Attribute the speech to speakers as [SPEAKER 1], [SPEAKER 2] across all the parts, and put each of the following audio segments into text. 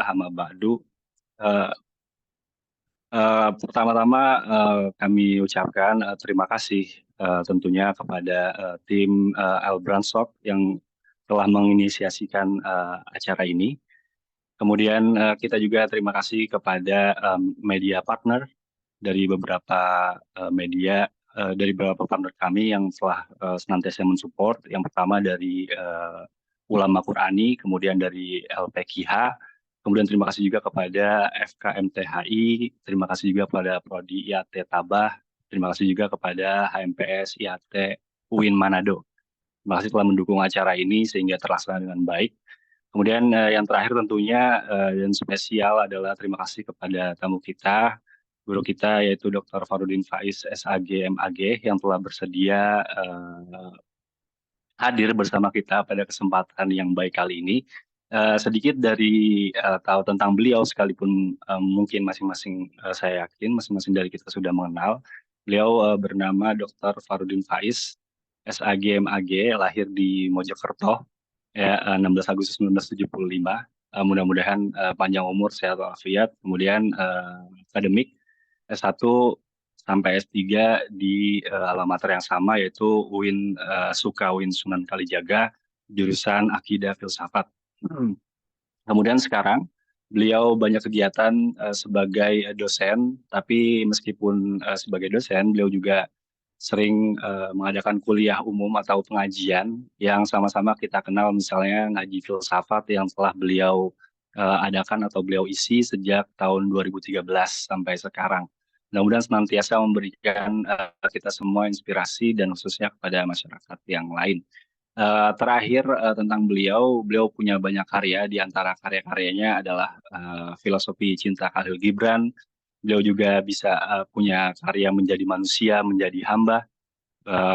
[SPEAKER 1] amma ba'du. Eh, Pertama-tama kami ucapkan terima kasih tentunya kepada tim Al-Bransok yang telah menginisiasikan acara ini. Kemudian kita juga terima kasih kepada media partner dari beberapa dari beberapa partner kami yang telah senantiasa mensupport. Yang pertama dari Ulama Qurani, kemudian dari LPQH, kemudian terima kasih juga kepada FKMTHI, terima kasih juga kepada Prodi IAT Tabah, terima kasih juga kepada HMPS IAT UIN Manado. Terima kasih telah mendukung acara ini sehingga terlaksana dengan baik. Kemudian yang terakhir tentunya dan spesial adalah terima kasih kepada tamu kita, guru kita yaitu Dr. Farudin Faiz SAG MAG yang telah bersedia hadir bersama kita pada kesempatan yang baik kali ini. Sedikit dari tahu tentang beliau sekalipun mungkin masing-masing saya yakin masing-masing dari kita sudah mengenal. Beliau bernama Dr. Farudin Faiz SAG MAG, lahir di Mojokerto ya 16 Agustus 1975. Mudah-mudahan panjang umur, sehat walafiat. Kemudian akademik S1 sampai S3 di alamater yang sama yaitu UIN UIN Sunan Kalijaga, jurusan Akidah Filsafat. Kemudian sekarang beliau banyak kegiatan sebagai dosen, tapi meskipun sebagai dosen, beliau juga sering mengadakan kuliah umum atau pengajian yang sama-sama kita kenal, misalnya ngaji filsafat yang telah beliau adakan atau beliau isi sejak tahun 2013 sampai sekarang. Mudah-mudahan senantiasa memberikan kita semua inspirasi dan khususnya kepada masyarakat yang lain. Terakhir tentang beliau, beliau punya banyak karya. Di antara karya-karyanya adalah filosofi cinta Khalil Gibran. Beliau juga bisa punya karya menjadi manusia, menjadi hamba.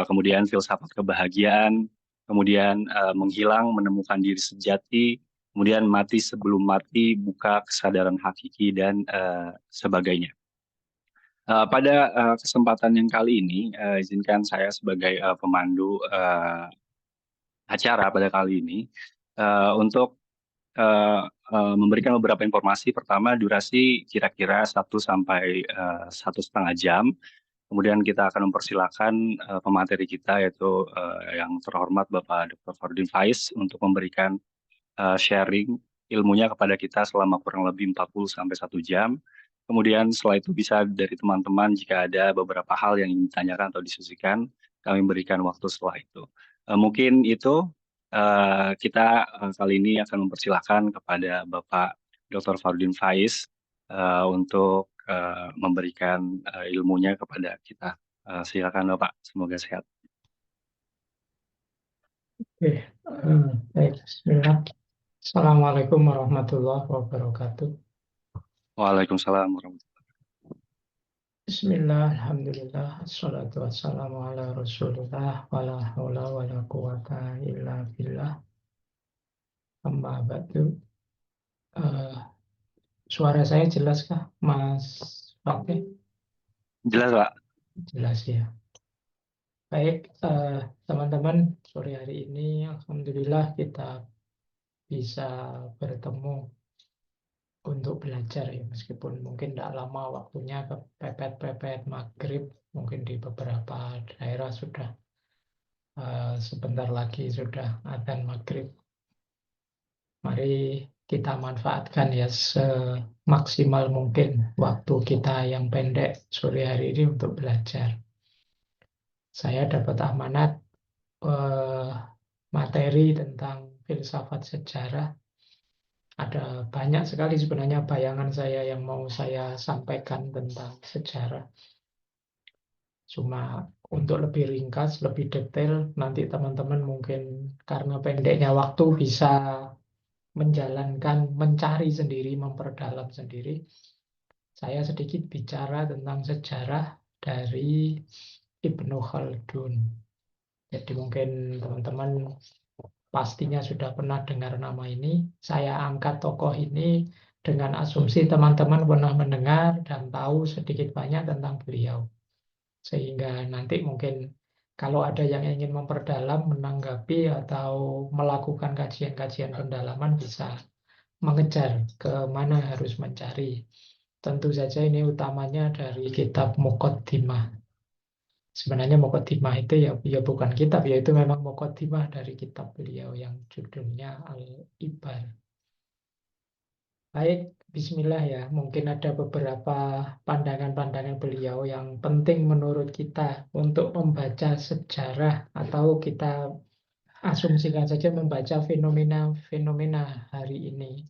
[SPEAKER 1] Kemudian filsafat kebahagiaan. Kemudian menghilang, menemukan diri sejati. Kemudian mati sebelum mati, buka kesadaran hakiki dan sebagainya. Pada kesempatan yang kali ini, izinkan saya sebagai pemandu acara pada kali ini untuk eh, memberikan beberapa informasi. Pertama, durasi kira-kira 1 sampai 1,5 jam. Kemudian kita akan mempersilakan pemateri kita yaitu yang terhormat Bapak Dr. Fardin Faiz untuk memberikan sharing ilmunya kepada kita selama kurang lebih 40 sampai 1 jam. Kemudian setelah itu bisa dari teman-teman jika ada beberapa hal yang ingin ditanyakan atau diskusikan, kami berikan waktu setelah itu. Mungkin itu kita kali ini akan mempersilahkan kepada Bapak Dr. Fardin Faiz untuk memberikan ilmunya kepada kita. Silakan Bapak, semoga sehat.
[SPEAKER 2] Oke, baik. Bismillah. Assalamualaikum warahmatullahi wabarakatuh.
[SPEAKER 1] Waalaikumsalam warahmatullahi
[SPEAKER 2] Bismillah, alhamdulillah, assalatu wassalamu ala rasulillah, wala hawla wala quwata illa billah, amma ba'du. Eh, Suara saya jelas kah, Mas Fakih?
[SPEAKER 1] wabarakatuh. Jelas Pak?
[SPEAKER 2] Jelas ya. Baik, teman-teman, sore hari ini alhamdulillah kita bisa bertemu untuk belajar ya, meskipun mungkin tidak lama waktunya, kepepet-pepet maghrib, mungkin di beberapa daerah sudah sebentar lagi sudah adzan maghrib. Mari kita manfaatkan ya semaksimal mungkin waktu kita yang pendek sore hari ini untuk belajar. Saya dapat amanat materi tentang filsafat sejarah. Ada banyak sekali sebenarnya bayangan saya yang mau saya sampaikan tentang sejarah. Cuma untuk lebih ringkas, lebih detail, nanti teman-teman mungkin karena pendeknya waktu bisa menjalankan, mencari sendiri, memperdalam sendiri. Saya sedikit bicara tentang sejarah dari Ibnu Khaldun. Jadi mungkin teman-teman pastinya sudah pernah dengar nama ini. Saya angkat tokoh ini dengan asumsi teman-teman pernah mendengar dan tahu sedikit banyak tentang beliau. Sehingga nanti mungkin kalau ada yang ingin memperdalam, menanggapi, atau melakukan kajian-kajian pendalaman bisa mengejar, ke mana harus mencari. Tentu saja ini utamanya dari kitab Muqaddimah. Sebenarnya Muqaddimah itu ya bukan kitab, ya itu memang Muqaddimah dari kitab beliau yang judulnya Al-Ibar. Baik, Bismillah ya. Mungkin ada beberapa pandangan-pandangan beliau yang penting menurut kita untuk membaca sejarah, atau kita asumsikan saja membaca fenomena-fenomena hari ini.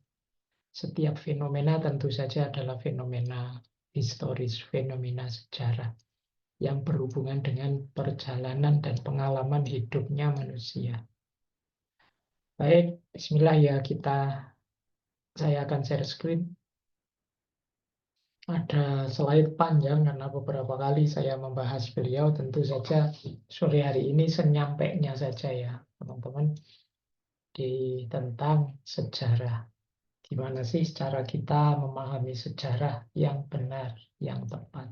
[SPEAKER 2] Setiap fenomena tentu saja adalah fenomena historis, fenomena sejarah yang berhubungan dengan perjalanan dan pengalaman hidupnya manusia. Baik, Bismillah ya, saya akan share screen. Ada slide panjang karena beberapa kali saya membahas beliau. Tentu saja sore hari ini senyampainya saja ya teman-teman, tentang sejarah. Gimana sih cara kita memahami sejarah yang benar, yang tepat.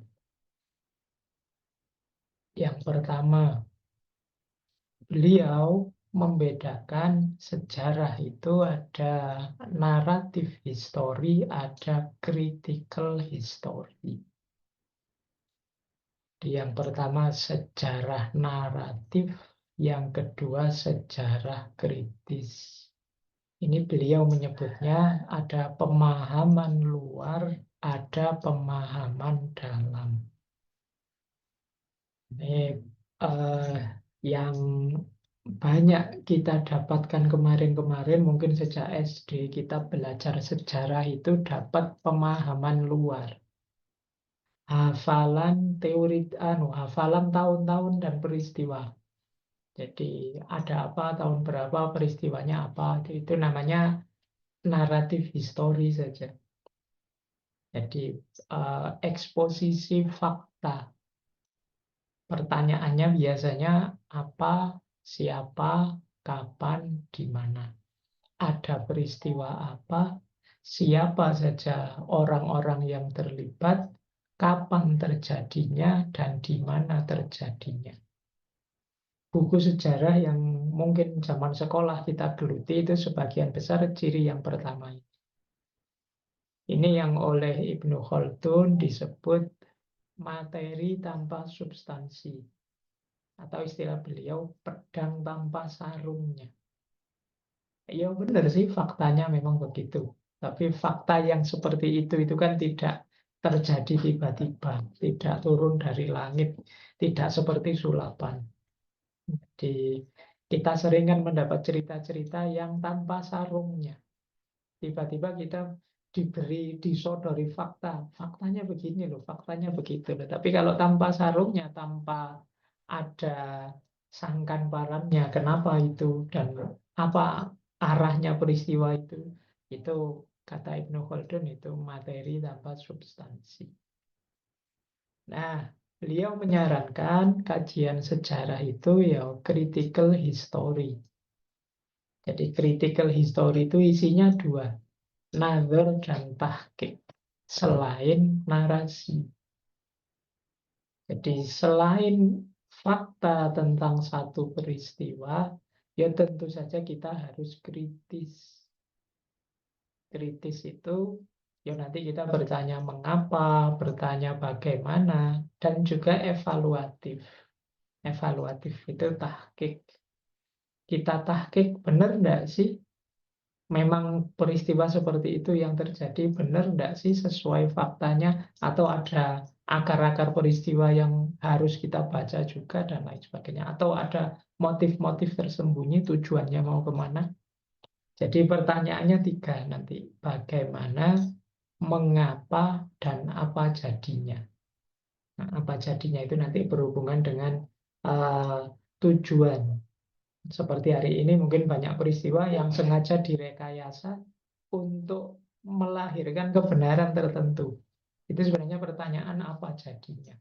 [SPEAKER 2] Yang pertama, beliau membedakan sejarah itu ada naratif history, ada critical history. Yang pertama sejarah naratif, yang kedua sejarah kritis. Ini beliau menyebutnya ada pemahaman luar, ada pemahaman dalam. Ini yang banyak kita dapatkan kemarin-kemarin, mungkin sejak SD kita belajar sejarah itu dapat pemahaman luar. Hafalan teori, hafalan tahun-tahun dan peristiwa. Jadi ada apa, tahun berapa, peristiwanya apa, itu namanya naratif histori saja. Jadi eksposisi fakta. Pertanyaannya biasanya apa, siapa, kapan, di mana. Ada peristiwa apa, siapa saja orang-orang yang terlibat, kapan terjadinya, dan di mana terjadinya. Buku sejarah yang mungkin zaman sekolah kita geluti itu sebagian besar ciri yang pertama. Ini yang oleh Ibnu Khaldun disebut materi tanpa substansi. Atau istilah beliau, pedang tanpa sarungnya. Ya benar sih, faktanya memang begitu. Tapi fakta yang seperti itu kan tidak terjadi tiba-tiba. Tidak turun dari langit. Tidak seperti sulapan. Kita sering kan mendapat cerita-cerita yang tanpa sarungnya. Tiba-tiba kita disodori fakta. Faktanya begini loh, faktanya begitu loh. Tapi kalau tanpa sarungnya, tanpa ada sangkan parannya, kenapa itu dan apa arahnya peristiwa itu kata Ibnu Khaldun itu materi tanpa substansi. Nah, beliau menyarankan kajian sejarah itu ya critical history. Jadi critical history itu isinya dua, nazar dan tahqiq, selain narasi. Jadi selain fakta tentang satu peristiwa, ya tentu saja kita harus kritis. Kritis itu ya nanti kita bertanya mengapa, bertanya bagaimana, dan juga evaluatif. Evaluatif itu tahqiq. Kita tahqiq, benar enggak sih? Memang peristiwa seperti itu yang terjadi, benar enggak sih sesuai faktanya? Atau ada akar-akar peristiwa yang harus kita baca juga, dan lain sebagainya. Atau ada motif-motif tersembunyi, tujuannya mau kemana? Jadi pertanyaannya tiga nanti. Bagaimana, mengapa, dan apa jadinya? Nah, apa jadinya itu nanti berhubungan dengan tujuan. Seperti hari ini mungkin banyak peristiwa yang sengaja direkayasa untuk melahirkan kebenaran tertentu. Itu sebenarnya pertanyaan apa jadinya.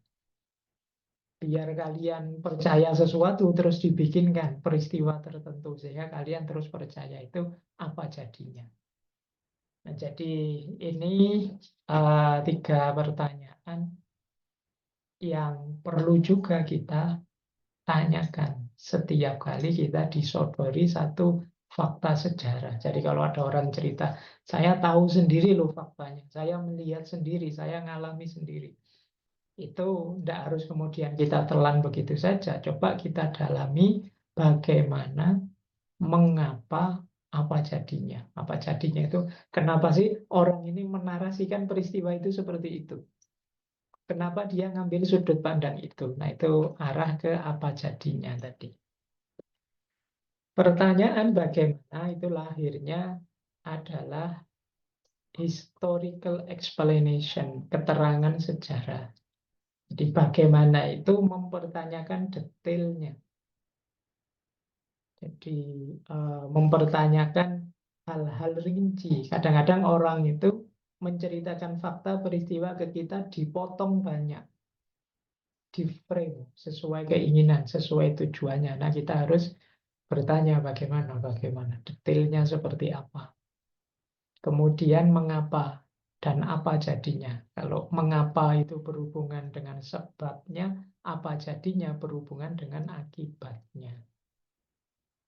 [SPEAKER 2] Biar kalian percaya sesuatu terus dibikinkan peristiwa tertentu sehingga kalian terus percaya, itu apa jadinya. Nah, jadi ini tiga pertanyaan yang perlu juga kita tanyakan setiap kali kita disodori satu fakta sejarah. Jadi kalau ada orang cerita, saya tahu sendiri loh faktanya, saya melihat sendiri, saya ngalami sendiri. Itu tidak harus kemudian kita telan begitu saja. Coba kita dalami bagaimana, mengapa, apa jadinya. Apa jadinya itu, kenapa sih orang ini menarasikan peristiwa itu seperti itu. Kenapa dia ngambil sudut pandang itu. Nah itu arah ke apa jadinya tadi. Pertanyaan bagaimana itu lahirnya adalah historical explanation, keterangan sejarah. Jadi bagaimana itu mempertanyakan detailnya. Jadi mempertanyakan hal-hal rinci. Kadang-kadang orang itu menceritakan fakta peristiwa ke kita dipotong banyak, di frame sesuai keinginan, sesuai tujuannya. Nah kita harus bertanya bagaimana, detailnya seperti apa. Kemudian mengapa dan apa jadinya. Kalau mengapa itu berhubungan dengan sebabnya, apa jadinya berhubungan dengan akibatnya.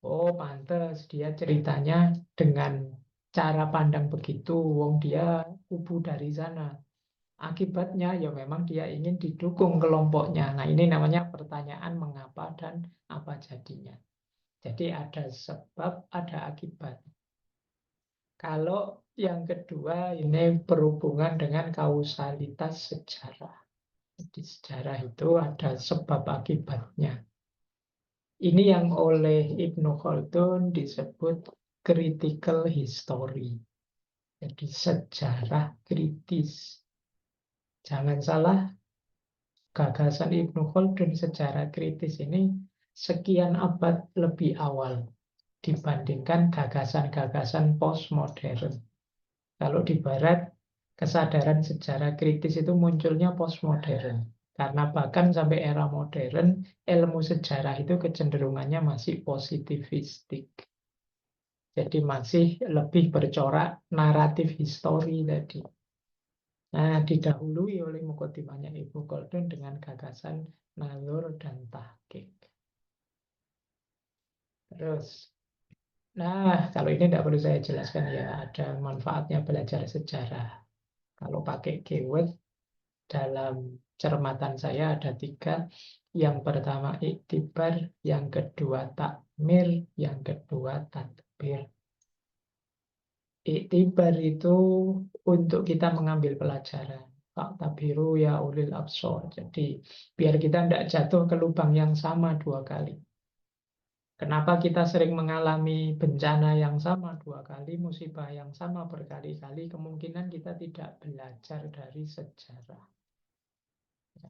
[SPEAKER 2] Oh, pantes dia ceritanya dengan cara pandang begitu, wong dia kubu dari sana. Akibatnya ya memang dia ingin didukung kelompoknya. Nah, ini namanya pertanyaan mengapa dan apa jadinya. Jadi ada sebab, ada akibat. Kalau yang kedua ini berhubungan dengan kausalitas sejarah. Di sejarah itu ada sebab akibatnya. Ini yang oleh Ibnu Khaldun disebut critical history. Jadi sejarah kritis. Jangan salah, gagasan Ibnu Khaldun sejarah kritis ini sekian abad lebih awal dibandingkan gagasan-gagasan postmodern. Kalau di Barat, kesadaran sejarah kritis itu munculnya postmodern. Karena bahkan sampai era modern, ilmu sejarah itu kecenderungannya masih positivistik. Jadi masih lebih bercorak naratif histori tadi. Nah, didahului oleh mukadimahnya Ibnu Khaldun dengan gagasan nalur dan tahqiq. Terus, nah kalau ini tidak perlu saya jelaskan ya, ada manfaatnya belajar sejarah. Kalau pakai keyword dalam cermatan saya ada 3. Yang pertama iktibar, yang kedua takmir, yang kedua tadbir. Iktibar itu untuk kita mengambil pelajaran. Fakta biru ya ulil absor. Jadi biar kita tidak jatuh ke lubang yang sama 2 kali. Kenapa kita sering mengalami bencana yang sama 2 kali, musibah yang sama berkali-kali, kemungkinan kita tidak belajar dari sejarah.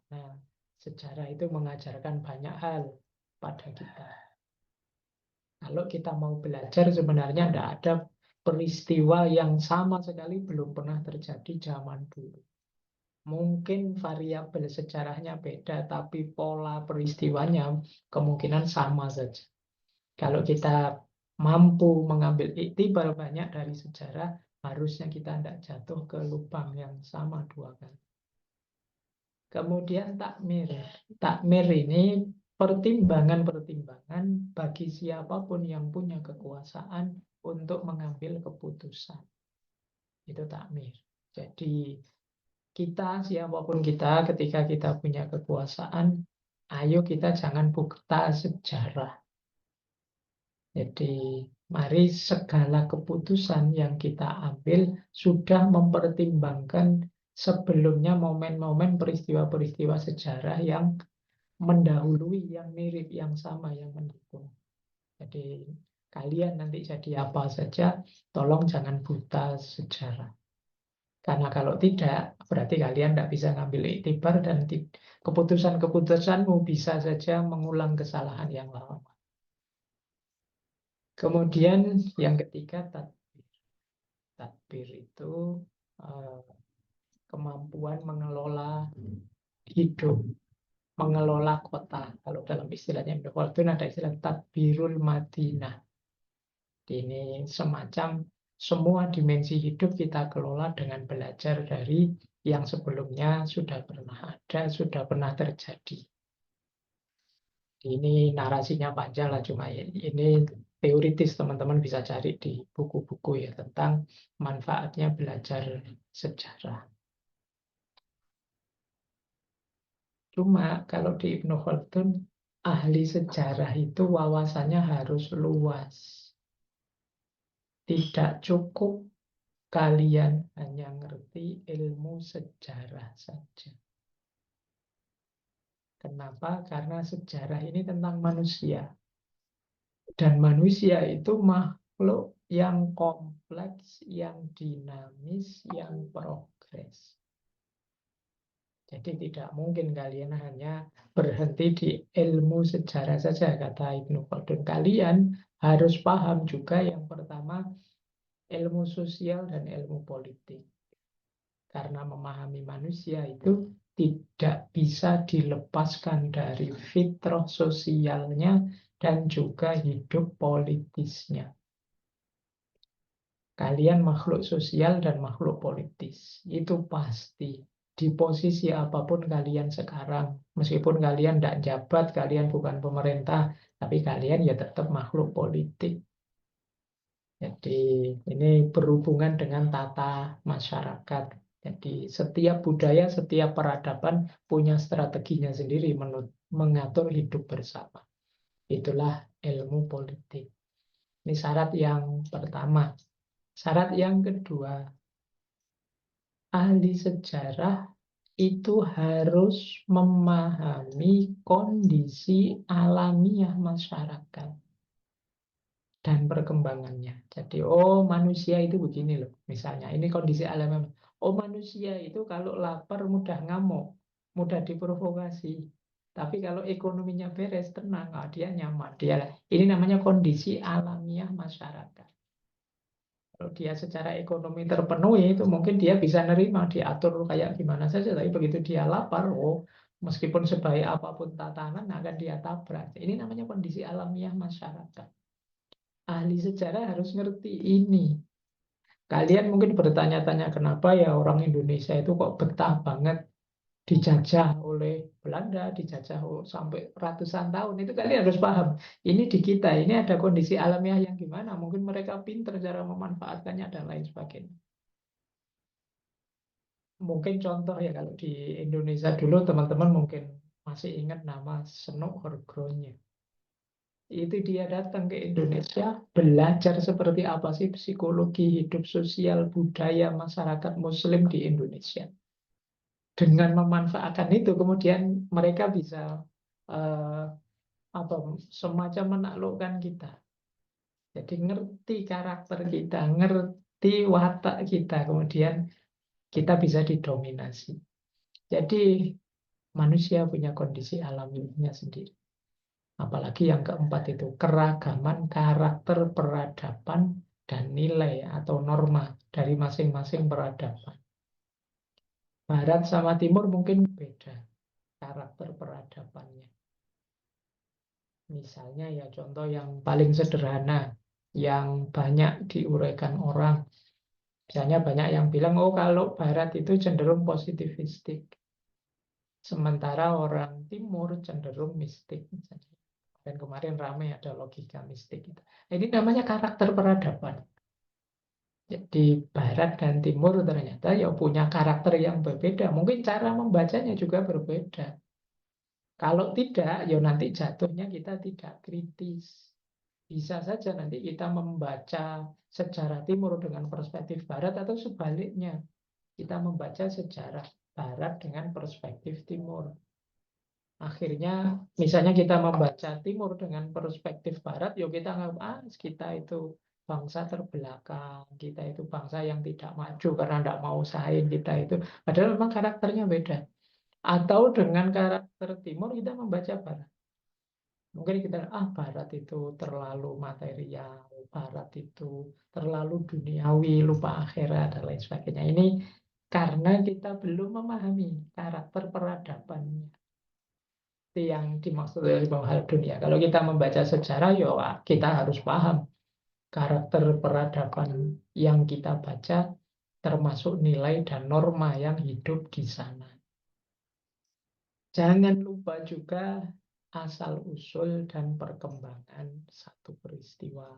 [SPEAKER 2] Nah, sejarah itu mengajarkan banyak hal pada kita. Kalau kita mau belajar sebenarnya tidak ada peristiwa yang sama sekali belum pernah terjadi zaman dulu. Mungkin variabel sejarahnya beda, tapi pola peristiwanya kemungkinan sama saja. Kalau kita mampu mengambil iktibar banyak dari sejarah, harusnya kita tidak jatuh ke lubang yang sama 2 kali. Kemudian takmir. Takmir ini pertimbangan-pertimbangan bagi siapapun yang punya kekuasaan untuk mengambil keputusan. Itu takmir. Jadi kita, siapapun kita, ketika kita punya kekuasaan, ayo kita jangan buta sejarah. Jadi mari segala keputusan yang kita ambil sudah mempertimbangkan sebelumnya momen-momen peristiwa-peristiwa sejarah yang mendahului, yang mirip, yang sama, yang mendukung. Jadi kalian nanti jadi apa saja, tolong jangan buta sejarah. Karena kalau tidak, berarti kalian tidak bisa ngambil iktibar dan keputusan-keputusanmu bisa saja mengulang kesalahan yang lama. Kemudian yang ketiga, tadbir. Tadbir itu kemampuan mengelola hidup, mengelola kota. Kalau dalam istilahnya Ibnu Khaldun ada istilah tadbirul Madinah. Ini semacam semua dimensi hidup kita kelola dengan belajar dari yang sebelumnya sudah pernah ada, sudah pernah terjadi. Ini narasinya panjang lah, cuma ini teoritis, teman-teman bisa cari di buku-buku ya tentang manfaatnya belajar sejarah. Cuma kalau di Ibnu Khaldun, ahli sejarah itu wawasannya harus luas. Tidak cukup kalian hanya ngerti ilmu sejarah saja. Kenapa? Karena sejarah ini tentang manusia. Dan manusia itu makhluk yang kompleks, yang dinamis, yang progres. Jadi tidak mungkin kalian hanya berhenti di ilmu sejarah saja, kata Ibnu Khaldun. Kalian harus paham juga yang pertama ilmu sosial dan ilmu politik. Karena memahami manusia itu tidak bisa dilepaskan dari fitrah sosialnya dan juga hidup politisnya. Kalian makhluk sosial dan makhluk politis. Itu pasti. Di posisi apapun kalian sekarang. Meskipun kalian tidak jabat, kalian bukan pemerintah, tapi kalian ya tetap makhluk politik. Jadi ini berhubungan dengan tata masyarakat. Jadi setiap budaya, setiap peradaban punya strateginya sendiri mengatur hidup bersama. Itulah ilmu politik. Ini syarat yang pertama. Syarat yang kedua, ahli sejarah itu harus memahami kondisi alamiah masyarakat dan perkembangannya. Jadi, oh manusia itu begini loh. Misalnya, ini kondisi alamiah. Oh manusia itu kalau lapar mudah ngamuk, mudah diprovokasi. Tapi kalau ekonominya beres, tenang, dia nyaman. Ini namanya kondisi alamiah masyarakat. Kalau dia secara ekonomi terpenuhi, itu mungkin dia bisa nerima, diatur kayak gimana saja. Tapi begitu dia lapar, oh, meskipun sebaik apapun tatanan, akan dia tabrak. Ini namanya kondisi alamiah masyarakat. Ahli sejarah harus ngerti ini. Kalian mungkin bertanya-tanya kenapa ya orang Indonesia itu kok betah banget dijajah oleh Belanda, dijajah sampai ratusan tahun. Itu kalian harus paham. Ini di kita, ini ada kondisi alamiah yang gimana. Mungkin mereka pinter cara memanfaatkannya dan lain sebagainya. Mungkin contoh ya kalau di Indonesia dulu teman-teman mungkin masih ingat nama Senuk Horgronye. Itu dia datang ke Indonesia belajar seperti apa sih psikologi hidup sosial budaya masyarakat Muslim di Indonesia. Dengan memanfaatkan itu kemudian mereka bisa eh, apa semacam menaklukkan kita. Jadi ngerti karakter kita, ngerti watak kita, kemudian kita bisa didominasi. Jadi manusia punya kondisi alamiahnya sendiri. Apalagi yang keempat itu keragaman karakter peradaban dan nilai atau norma dari masing-masing peradaban. Barat sama Timur mungkin beda karakter peradabannya. Misalnya ya contoh yang paling sederhana, yang banyak diuraikan orang. Misalnya banyak yang bilang, oh kalau Barat itu cenderung positivistik. Sementara orang Timur cenderung mistik. Dan kemarin ramai ada logika mistik. Ini namanya karakter peradaban. Jadi Barat dan Timur ternyata ya punya karakter yang berbeda. Mungkin cara membacanya juga berbeda. Kalau tidak, ya nanti jatuhnya kita tidak kritis. Bisa saja nanti kita membaca sejarah Timur dengan perspektif Barat atau sebaliknya. Kita membaca sejarah Barat dengan perspektif Timur. Akhirnya, misalnya kita membaca Timur dengan perspektif Barat, yuk kita nggak, kita itu bangsa terbelakang, kita itu bangsa yang tidak maju karena tidak mau saing kita itu. Padahal memang karakternya beda. Atau dengan karakter Timur kita membaca Barat. Mungkin kita, Barat itu terlalu material, Barat itu terlalu duniawi, lupa akhirat, dan lain sebagainya. Ini karena kita belum memahami karakter peradabannya. Itu yang dimaksud dari Bang Haldun ya. Kalau kita membaca sejarah, ya kita harus paham karakter peradaban yang kita baca, termasuk nilai dan norma yang hidup di sana. Jangan lupa juga asal-usul dan perkembangan satu peristiwa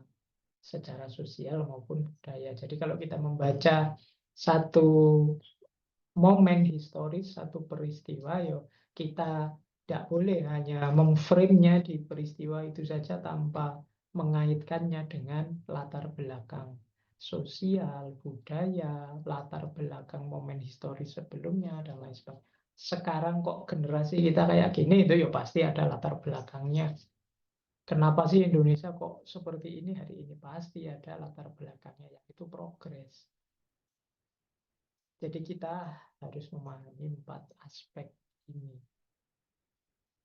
[SPEAKER 2] secara sosial maupun budaya. Jadi kalau kita membaca satu momen historis, satu peristiwa, ya kita tidak boleh hanya memframe-nya di peristiwa itu saja tanpa mengaitkannya dengan latar belakang sosial, budaya, latar belakang momen historis sebelumnya, dan lain sebagainya. Sekarang kok generasi kita kayak gini, itu ya pasti ada latar belakangnya. Kenapa sih Indonesia kok seperti ini hari ini? Pasti ada latar belakangnya, yaitu progres. Jadi kita harus memahami 4 aspek ini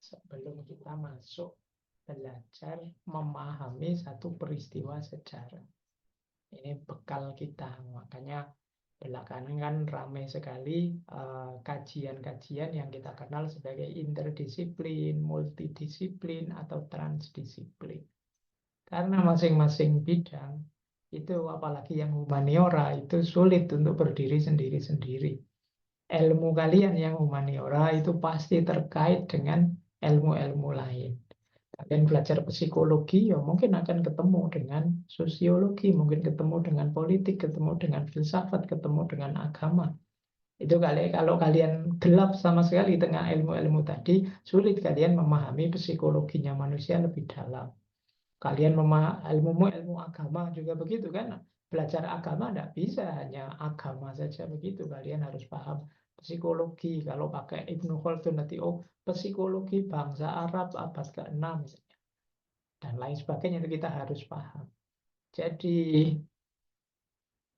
[SPEAKER 2] sebelum kita masuk belajar memahami satu peristiwa sejarah. Ini bekal kita, makanya belakangan kan ramai sekali kajian-kajian yang kita kenal sebagai interdisiplin, multidisiplin, atau transdisiplin. Karena masing-masing bidang itu, apalagi yang humaniora, itu sulit untuk berdiri sendiri-sendiri. Ilmu kalian yang humaniora itu pasti terkait dengan ilmu-ilmu lain. Kalian belajar psikologi, ya mungkin akan ketemu dengan sosiologi, mungkin ketemu dengan politik, ketemu dengan filsafat, ketemu dengan agama. Itu kalau kalian gelap sama sekali di tengah ilmu-ilmu tadi, sulit kalian memahami psikologinya manusia lebih dalam. Kalian ilmu agama juga begitu kan? Belajar agama tidak bisa hanya agama saja begitu. Kalian harus paham psikologi. Kalau pakai Ibnu Khaldun nanti, oh psikologi bangsa Arab abad ke-6 misalnya, dan lain sebagainya, itu kita harus paham. Jadi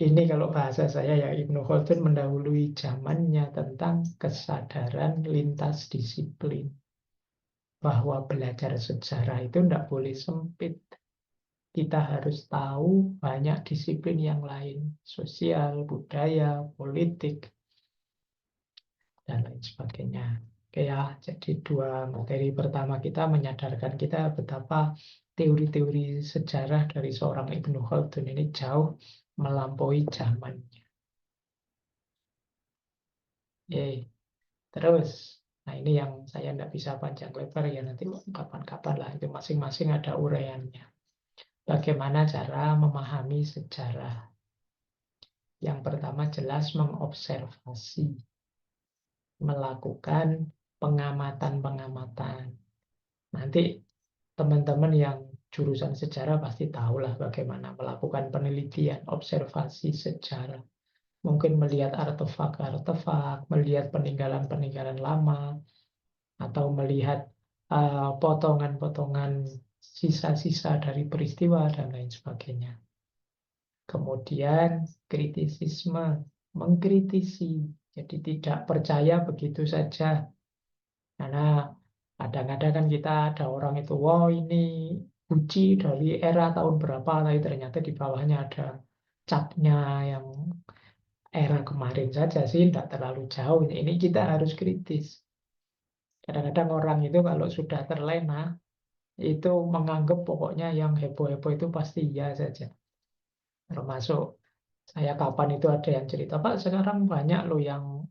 [SPEAKER 2] ini kalau bahasa saya ya, Ibnu Khaldun mendahului zamannya tentang kesadaran lintas disiplin. Bahwa belajar sejarah itu tidak boleh sempit. Kita harus tahu banyak disiplin yang lain, sosial, budaya, politik, dan lain sebagainya. Oke ya, jadi 2 materi pertama kita menyadarkan kita betapa teori-teori sejarah dari seorang Ibnu Khaldun ini jauh melampaui zamannya. Terus, nah ini yang saya tidak bisa panjang lebar ya, nanti kapan-kapan lah, itu masing-masing ada uraiannya. Bagaimana cara memahami sejarah? Yang pertama jelas mengobservasi, melakukan pengamatan-pengamatan. Nanti teman-teman yang jurusan sejarah pasti tahulah bagaimana melakukan penelitian, observasi sejarah. Mungkin melihat artefak-artefak, melihat peninggalan-peninggalan lama, atau melihat potongan-potongan sisa-sisa dari peristiwa, dan lain sebagainya. Kemudian kritisisme, mengkritisi. Jadi tidak percaya begitu saja. Karena kadang-kadang kan kita ada orang itu, wow ini Gucci dari era tahun berapa, tapi ternyata di bawahnya ada capnya yang era kemarin saja sih, tidak terlalu jauh. Ini kita harus kritis. Kadang-kadang orang itu kalau sudah terlena, itu menganggap pokoknya yang heboh-heboh itu pasti iya saja. Termasuk saya kapan itu ada yang cerita, Pak, sekarang banyak loh yang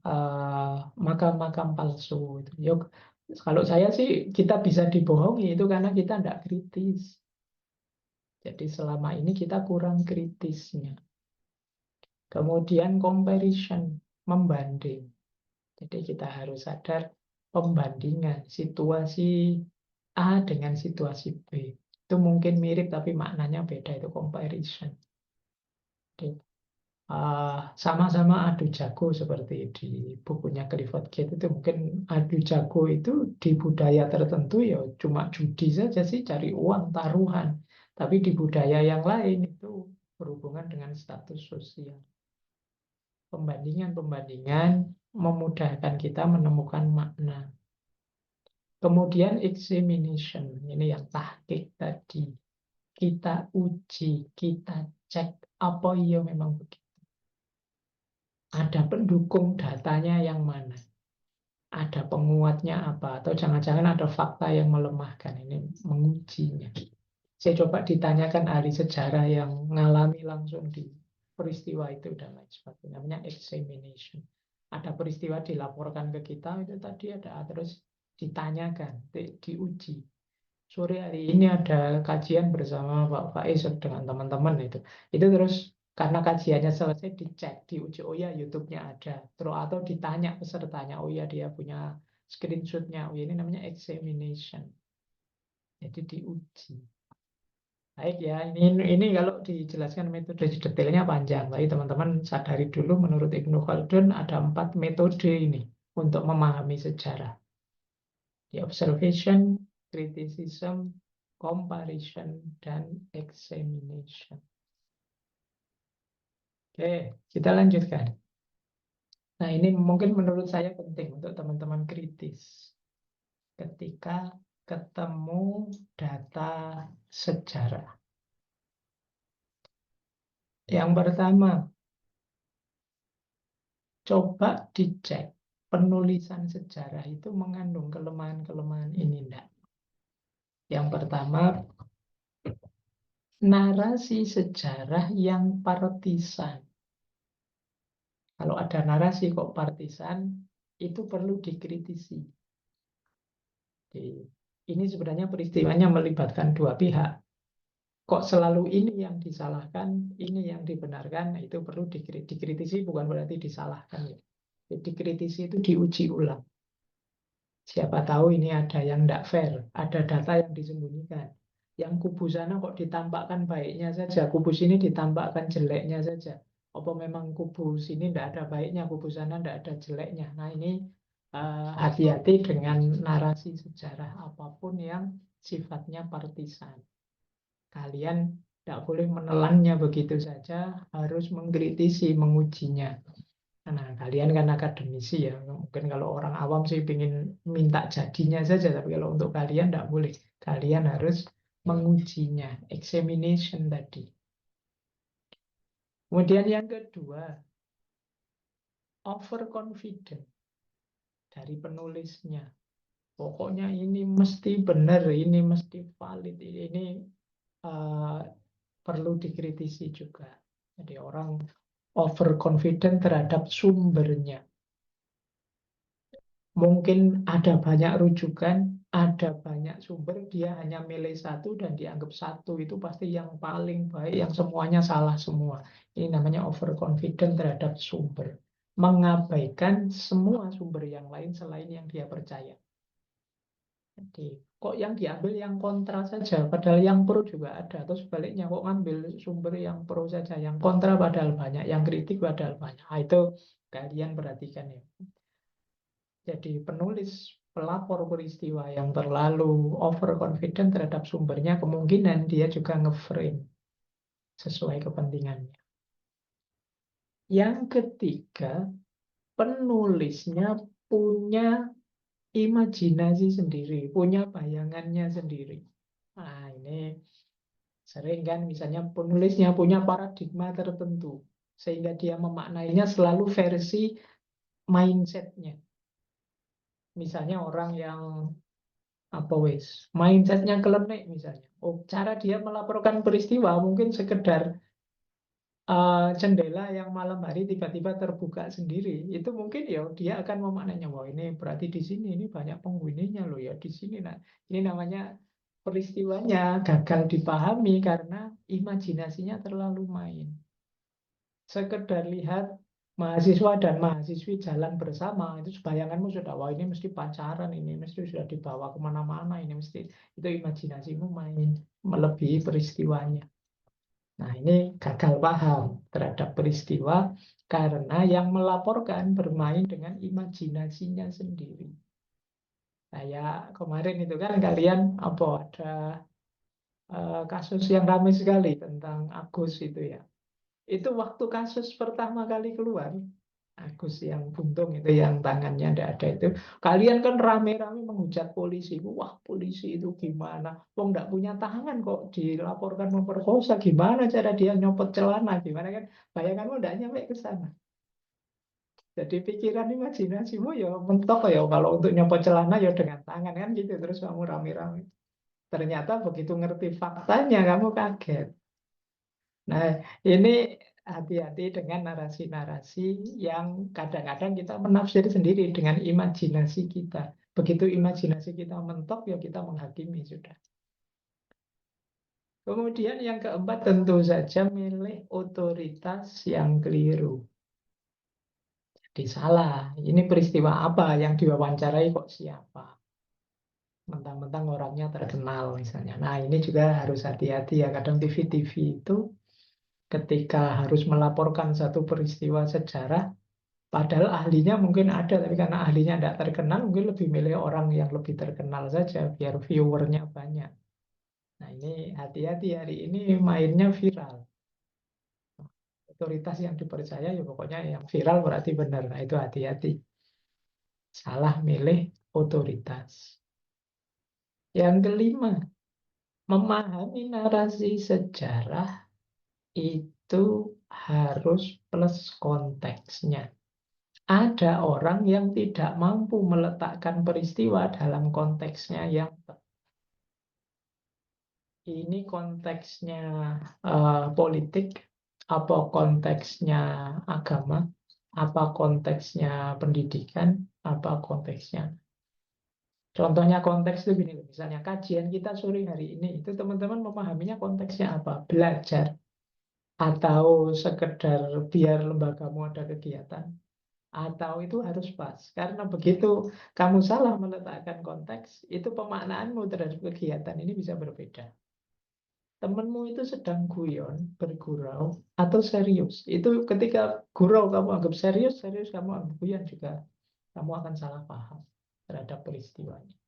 [SPEAKER 2] makam-makam palsu. Yuk, kalau saya sih kita bisa dibohongi itu karena kita tidak kritis. Jadi selama ini kita kurang kritisnya. Kemudian comparison, membanding. Jadi kita harus sadar pembandingan situasi A dengan situasi B. Itu mungkin mirip tapi maknanya beda, itu comparison. Jadi, sama-sama adu jago seperti di bukunya Clifford Gate itu, mungkin adu jago itu di budaya tertentu ya cuma judi saja sih, cari uang, taruhan. Tapi di budaya yang lain itu berhubungan dengan status sosial. Pembandingan-pembandingan memudahkan kita menemukan makna. Kemudian examination, ini yang tahqiq tadi. Kita uji, kita cek apa iya memang begitu. Ada pendukung datanya yang mana? Ada penguatnya apa? Atau jangan-jangan ada fakta yang melemahkan? Ini mengujinya. Saya coba ditanyakan ahli sejarah yang mengalami langsung di peristiwa itu dan lain sebagainya. Namanya examination. Ada peristiwa dilaporkan ke kita, itu tadi ada terus ditanyakan, diuji. Sore hari ini ada kajian bersama Pak Faiz dengan teman-teman itu. Itu terus karena kajiannya selesai dicek, diuji, oh ya YouTube-nya ada. Terus atau ditanya pesertanya, oh ya dia punya screenshot-nya. Oh ya, ini namanya examination. Jadi diuji. Baik ya, ini kalau dijelaskan metode detailnya panjang. Tapi teman-teman sadari dulu menurut Ibnu Khaldun ada 4 metode ini untuk memahami sejarah. The observation, criticism, comparison, dan examination. Oke, kita lanjutkan. Nah, ini mungkin menurut saya penting untuk teman-teman kritis. Ketika ketemu data sejarah. Yang pertama, coba dicek penulisan sejarah itu mengandung kelemahan-kelemahan ini enggak. Yang pertama, narasi sejarah yang partisan. Kalau ada narasi kok partisan, itu perlu dikritisi. Ini sebenarnya peristiwanya melibatkan dua pihak. Kok selalu ini yang disalahkan, ini yang dibenarkan, nah itu perlu dikritisi, bukan berarti disalahkan. Dikritisi itu diuji ulang. Siapa tahu ini ada yang tidak fair, ada data yang disembunyikan. Yang kubu sana kok ditampakkan baiknya saja, kubu sini ditampakkan jeleknya saja. Apa memang kubu sini tidak ada baiknya, kubu sana tidak ada jeleknya. Nah ini hati-hati dengan narasi sejarah apapun yang sifatnya partisan. Kalian tidak boleh menelannya begitu saja, harus mengkritisi, mengujinya. Nah, kalian kan akademisi ya. Mungkin kalau orang awam sih ingin minta jadinya saja, tapi kalau untuk kalian tidak boleh. Kalian harus mengujinya, examination tadi. Kemudian yang kedua, overconfident dari penulisnya. Pokoknya ini mesti benar, ini mesti valid, ini perlu dikritisi juga. Jadi orang overconfident terhadap sumbernya. Mungkin ada banyak rujukan, ada banyak sumber, dia hanya milih satu dan dianggap satu itu pasti yang paling baik, yang semuanya salah semua. Ini namanya overconfident terhadap sumber. Mengabaikan semua sumber yang lain selain yang dia percaya. Jadi, kok yang diambil yang kontra saja, padahal yang pro juga ada. Atau sebaliknya, kok ngambil sumber yang pro saja, yang kontra padahal banyak, yang kritik padahal banyak. Nah, itu kalian perhatikan ya. Jadi penulis pelapor peristiwa yang terlalu overconfident terhadap sumbernya, kemungkinan dia juga nge-frame sesuai kepentingannya. Yang ketiga, penulisnya punya imajinasi sendiri, punya bayangannya sendiri. Nah, ini sering kan misalnya penulisnya punya paradigma tertentu, sehingga dia memaknainya selalu versi mindsetnya. Misalnya orang yang apa wis mindsetnya kelenek misalnya. Oh, cara dia melaporkan peristiwa mungkin sekedar jendela yang malam hari tiba-tiba terbuka sendiri. Itu mungkin ya dia akan memaknainya, wah ini berarti di sini ini banyak penghuninya loh ya di sini. Nah, ini namanya peristiwanya gagal dipahami karena imajinasinya terlalu main. Sekedar lihat mahasiswa dan mahasiswi jalan bersama, itu bayanganmu sudah, wah ini mesti pacaran, ini mesti sudah dibawa kemana-mana, ini mesti, itu imajinasimu main, melebihi peristiwanya. Nah ini gagal paham terhadap peristiwa, karena yang melaporkan bermain dengan imajinasinya sendiri. Kayak kemarin itu kan kalian apa ada kasus yang ramai sekali tentang Agus itu ya. Itu waktu kasus pertama kali keluar, Agus yang buntung itu, yang tangannya tidak ada itu, kalian kan rame-rame menghujat polisi. Wah, polisi itu gimana? Wong tidak punya tangan kok dilaporkan memperkosa. Gimana cara dia nyopot celana? Gimana kan? Bayanganmu tidak nyampe ke sana. Jadi pikiran imajinasimu ya mentok ya, kalau untuk nyopot celana ya dengan tangan kan gitu. Terus kamu rame-rame. Ternyata begitu ngerti faktanya kamu kaget. Nah, ini hati-hati dengan narasi-narasi yang kadang-kadang kita menafsir sendiri dengan imajinasi kita. Begitu imajinasi kita mentok, ya kita menghakimi sudah. Kemudian yang keempat tentu saja milih otoritas yang keliru. Jadi salah. Ini peristiwa apa yang diwawancarai kok siapa? Mentang-mentang orangnya terkenal misalnya. Nah ini juga harus hati-hati ya. Kadang TV-TV itu ketika harus melaporkan satu peristiwa sejarah, padahal ahlinya mungkin ada, tapi karena ahlinya tidak terkenal, mungkin lebih milih orang yang lebih terkenal saja, biar viewernya banyak. Nah ini hati-hati, hari ini mainnya viral. Otoritas yang dipercaya ya pokoknya yang viral berarti benar. Nah itu hati-hati. Salah milih otoritas. Yang kelima, memahami narasi sejarah itu harus plus konteksnya. Ada orang yang tidak mampu meletakkan peristiwa dalam konteksnya yang tepat. Ini konteksnya politik, apa konteksnya agama, apa konteksnya pendidikan, apa konteksnya. Contohnya konteks itu gini, misalnya kajian kita sore hari ini, itu teman-teman memahaminya konteksnya apa? Belajar, atau sekedar biar lembagamu ada kegiatan, atau itu harus pas. Karena begitu kamu salah meletakkan konteks, itu pemaknaanmu terhadap kegiatan ini bisa berbeda. Temenmu itu sedang guyon, bergurau, atau serius. Itu ketika gurau kamu anggap serius, serius kamu anggap guyon juga. Kamu akan salah paham terhadap peristiwanya.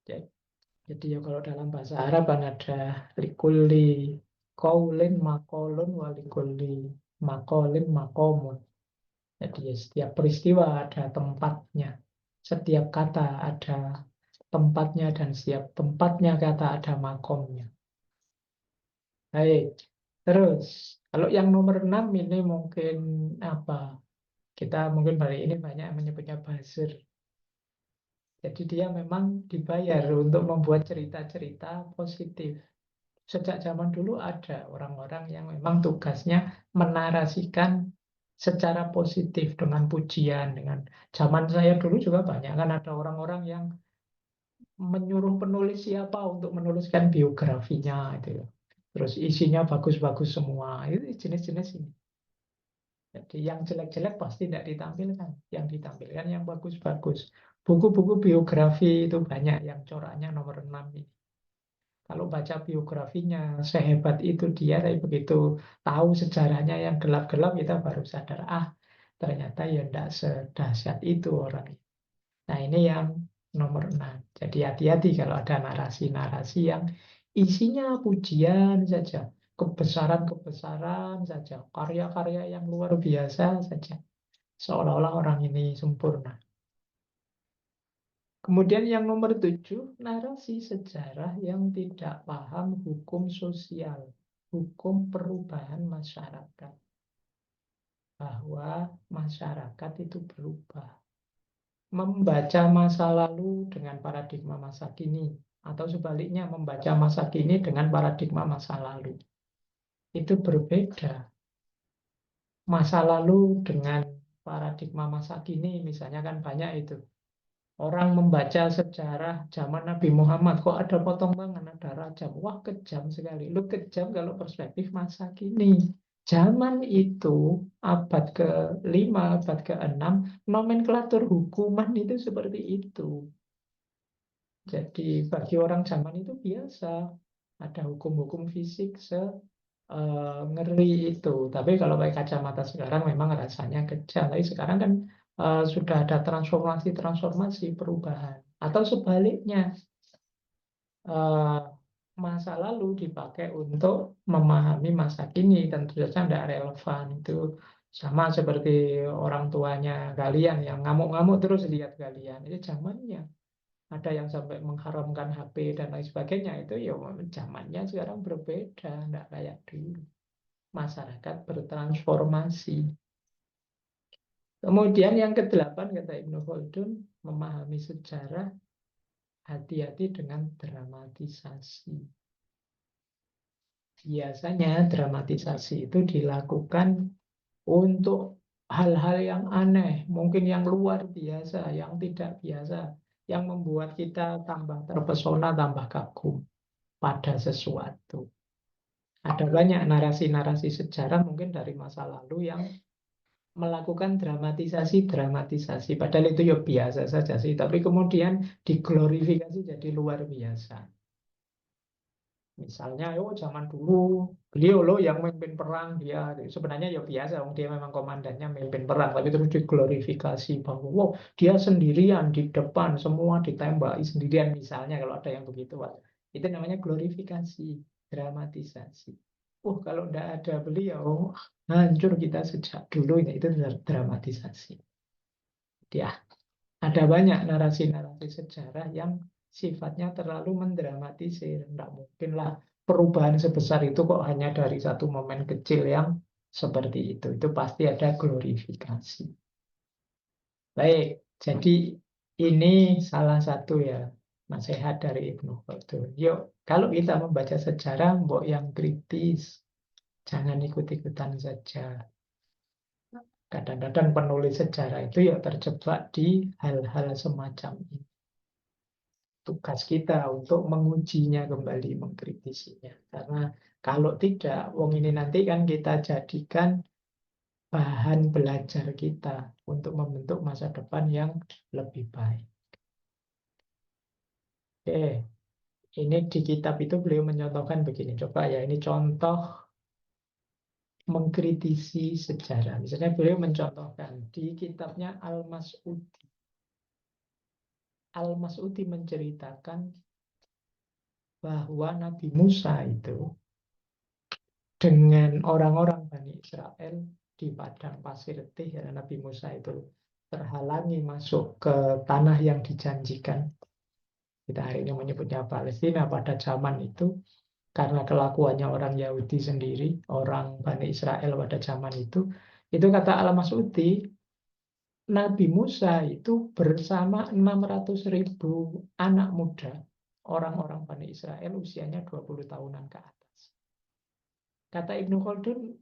[SPEAKER 2] Jadi ya kalau dalam bahasa Arab kan ada likulli kaulin makolun walikulli makolin makomun. Jadi ya, setiap peristiwa ada tempatnya. Setiap kata ada tempatnya dan setiap tempatnya kata ada makomnya. Baik. Terus, kalau yang nomor 6 ini mungkin apa? Kita mungkin hari ini banyak yang menyebutnya buzzer. Jadi dia memang dibayar untuk membuat cerita-cerita positif. Sejak zaman dulu ada orang-orang yang memang tugasnya menarasikan secara positif dengan pujian, dengan zaman saya dulu juga banyak kan ada orang-orang yang menyuruh penulis siapa untuk menuliskan biografinya itu. Terus isinya bagus-bagus semua. Itu jenis-jenis ini. Jadi yang jelek-jelek pasti tidak ditampilkan. Yang ditampilkan yang bagus-bagus. Buku-buku biografi itu banyak yang coraknya nomor 6 ini. Kalau baca biografinya sehebat itu dia, tapi begitu tahu sejarahnya yang gelap-gelap, kita baru sadar, ternyata ya tidak sedahsyat itu orang. Nah ini yang nomor 6. Jadi hati-hati kalau ada narasi-narasi yang isinya pujian saja, kebesaran-kebesaran saja, karya-karya yang luar biasa saja, seolah-olah orang ini sempurna. Kemudian yang nomor 7, narasi sejarah yang tidak paham hukum sosial, hukum perubahan masyarakat. Bahwa masyarakat itu berubah. Membaca masa lalu dengan paradigma masa kini. Atau sebaliknya, membaca masa kini dengan paradigma masa lalu. Itu berbeda. Masa lalu dengan paradigma masa kini, misalnya kan banyak itu. Orang membaca sejarah zaman Nabi Muhammad, kok ada potong tangan, ada rajam. Wah, kejam sekali. Lu kejam kalau perspektif masa kini. Zaman itu, abad ke-5, abad ke-6, nomenklatur hukuman itu seperti itu. Jadi bagi orang zaman itu biasa. Ada hukum-hukum fisik ngeri itu. Tapi kalau pakai kacamata sekarang memang rasanya kejam. Tapi sekarang kan sudah ada transformasi perubahan. Atau sebaliknya, eh, masa lalu dipakai untuk memahami masa kini, tentu saja tidak relevan. Itu sama seperti orang tuanya kalian yang ngamuk-ngamuk terus lihat kalian. Itu zamannya. Ada yang sampai mengharamkan HP dan lain sebagainya. Itu ya zamannya sekarang berbeda, tidak kayak dulu. Masyarakat bertransformasi. Kemudian yang ke-8 kata Ibnu Khaldun, memahami sejarah, hati-hati dengan dramatisasi. Biasanya dramatisasi itu dilakukan untuk hal-hal yang aneh, mungkin yang luar biasa, yang tidak biasa, yang membuat kita tambah terpesona, tambah kagum pada sesuatu. Ada banyak narasi-narasi sejarah mungkin dari masa lalu yang melakukan dramatisasi-dramatisasi. Padahal itu ya biasa saja sih, tapi kemudian diglorifikasi jadi luar biasa. Misalnya, oh zaman dulu beliau loh yang memimpin perang, dia sebenarnya ya biasa, dia memang komandannya memimpin perang, tapi terus diglorifikasi bahwa wow, dia sendirian di depan, semua ditembaki sendirian misalnya kalau ada yang begitu, Pak. Itu namanya glorifikasi, dramatisasi. Kalau tidak ada beliau, hancur kita sejak dulu, itu dramatisasi. Ya, ada banyak narasi-narasi sejarah yang sifatnya terlalu mendramatisir. Tidak mungkinlah perubahan sebesar itu kok hanya dari satu momen kecil yang seperti itu. Itu pasti ada glorifikasi. Baik, jadi ini salah satu ya nasihat dari Ibnu Khaldun. Yuk, kalau kita membaca sejarah, mbok yang kritis, jangan ikut-ikutan saja. Kadang-kadang penulis sejarah itu ya terjebak di hal-hal semacam ini. Tugas kita untuk mengujinya kembali, mengkritisinya. Karena kalau tidak, wong ini nanti kan kita jadikan bahan belajar kita untuk membentuk masa depan yang lebih baik. Oke, ini di kitab itu beliau mencontohkan begini. Coba ya, ini contoh mengkritisi sejarah. Misalnya beliau mencontohkan di kitabnya Al-Mas'udi. Al-Mas'udi menceritakan bahwa Nabi Musa itu dengan orang-orang Bani Israel di padang pasir teh, ya, Nabi Musa itu terhalangi masuk ke tanah yang dijanjikan. Kita hari ini menyebutnya Palestina pada zaman itu, karena kelakuannya orang Yahudi sendiri, orang Bani Israel pada zaman itu kata Al-Mas'udi, Nabi Musa itu bersama 600.000 anak muda, orang-orang Bani Israel usianya 20 tahunan ke atas. Kata Ibnu Khaldun,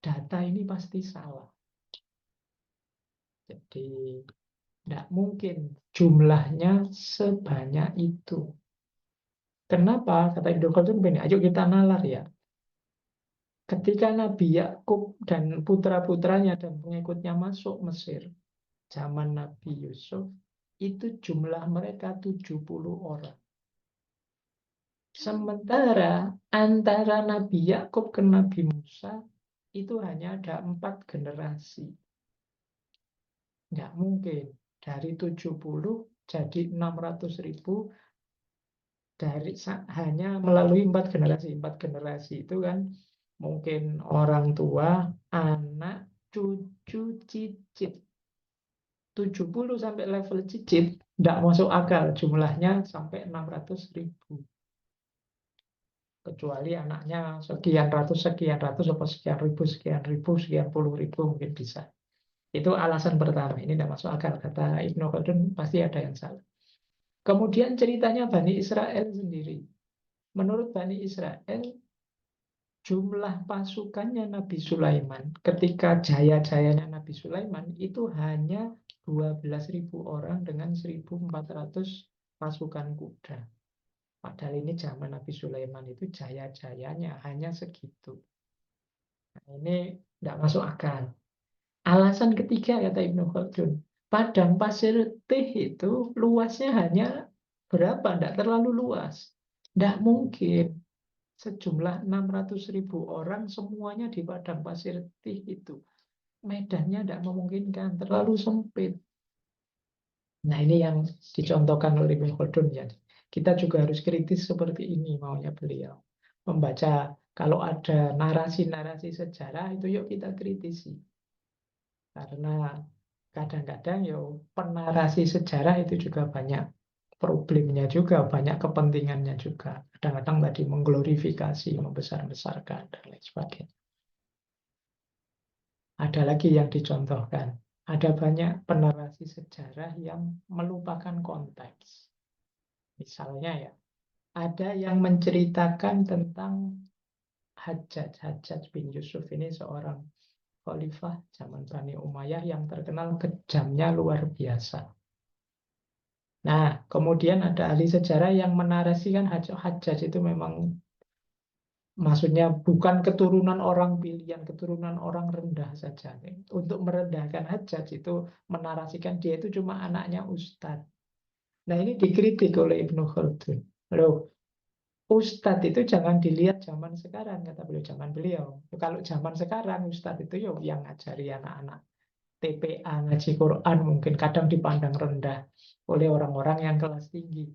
[SPEAKER 2] data ini pasti salah. Jadi tidak mungkin jumlahnya sebanyak itu. Kenapa? Kata Ibnu Khaldun begini, ayo kita nalar ya. Ketika Nabi Yakub dan putra-putranya dan pengikutnya masuk Mesir, zaman Nabi Yusuf, itu jumlah mereka 70 orang. Sementara antara Nabi Yakub ke Nabi Musa, itu hanya ada 4 generasi. Nggak mungkin. Dari 70 jadi 600.000 dari hanya melalui 4 generasi. 4 generasi itu kan mungkin orang tua, anak, cucu, cicit. 70 sampai level cicit, tidak masuk akal jumlahnya sampai 600.000. Kecuali anaknya sekian ratus, atau sekian ribu, sekian puluh ribu mungkin bisa. Itu alasan pertama, ini tidak masuk akal. Kata Ibnu Khaldun, pasti ada yang salah. Kemudian ceritanya Bani Israel sendiri. Menurut Bani Israel, jumlah pasukannya Nabi Sulaiman ketika jaya-jayanya Nabi Sulaiman itu hanya 12.000 orang dengan 1.400 pasukan kuda. Padahal ini zaman Nabi Sulaiman itu jaya-jayanya hanya segitu. Nah, ini tidak masuk akal. Alasan ketiga kata Ibnu Khaldun, padang pasir teh itu luasnya hanya berapa? Tidak terlalu luas. Tidak mungkin sejumlah 600.000 orang semuanya di padang pasir teh itu. Medannya tidak memungkinkan, terlalu sempit. Nah ini yang dicontohkan oleh Ibnu Khaldun ya. Kita juga harus kritis seperti ini maunya beliau. Membaca kalau ada narasi-narasi sejarah itu yuk kita kritisi. Karena kadang-kadang ya penarasi sejarah itu juga banyak problemnya juga, banyak kepentingannya juga. Kadang-kadang tadi mengglorifikasi, membesar-besarkan, dan lain sebagainya. Ada lagi yang dicontohkan. Ada banyak penarasi sejarah yang melupakan konteks. Misalnya ya, ada yang menceritakan tentang Hajjaj bin Yusuf ini seorang khalifah zaman Bani Umayyah yang terkenal kejamnya luar biasa. Nah, kemudian ada ahli sejarah yang menarasikan Hajjaj itu memang, maksudnya bukan keturunan orang pilihan, keturunan orang rendah saja. Untuk merendahkan Hajjaj itu menarasikan dia itu cuma anaknya ustadz. Nah, ini dikritik oleh Ibnu Khaldun. Loh, ustadz itu jangan dilihat zaman sekarang, kata beliau, zaman beliau. Kalau zaman sekarang, ustadz itu yang ngajari anak-anak TPA, ngaji Quran, mungkin kadang dipandang rendah oleh orang-orang yang kelas tinggi.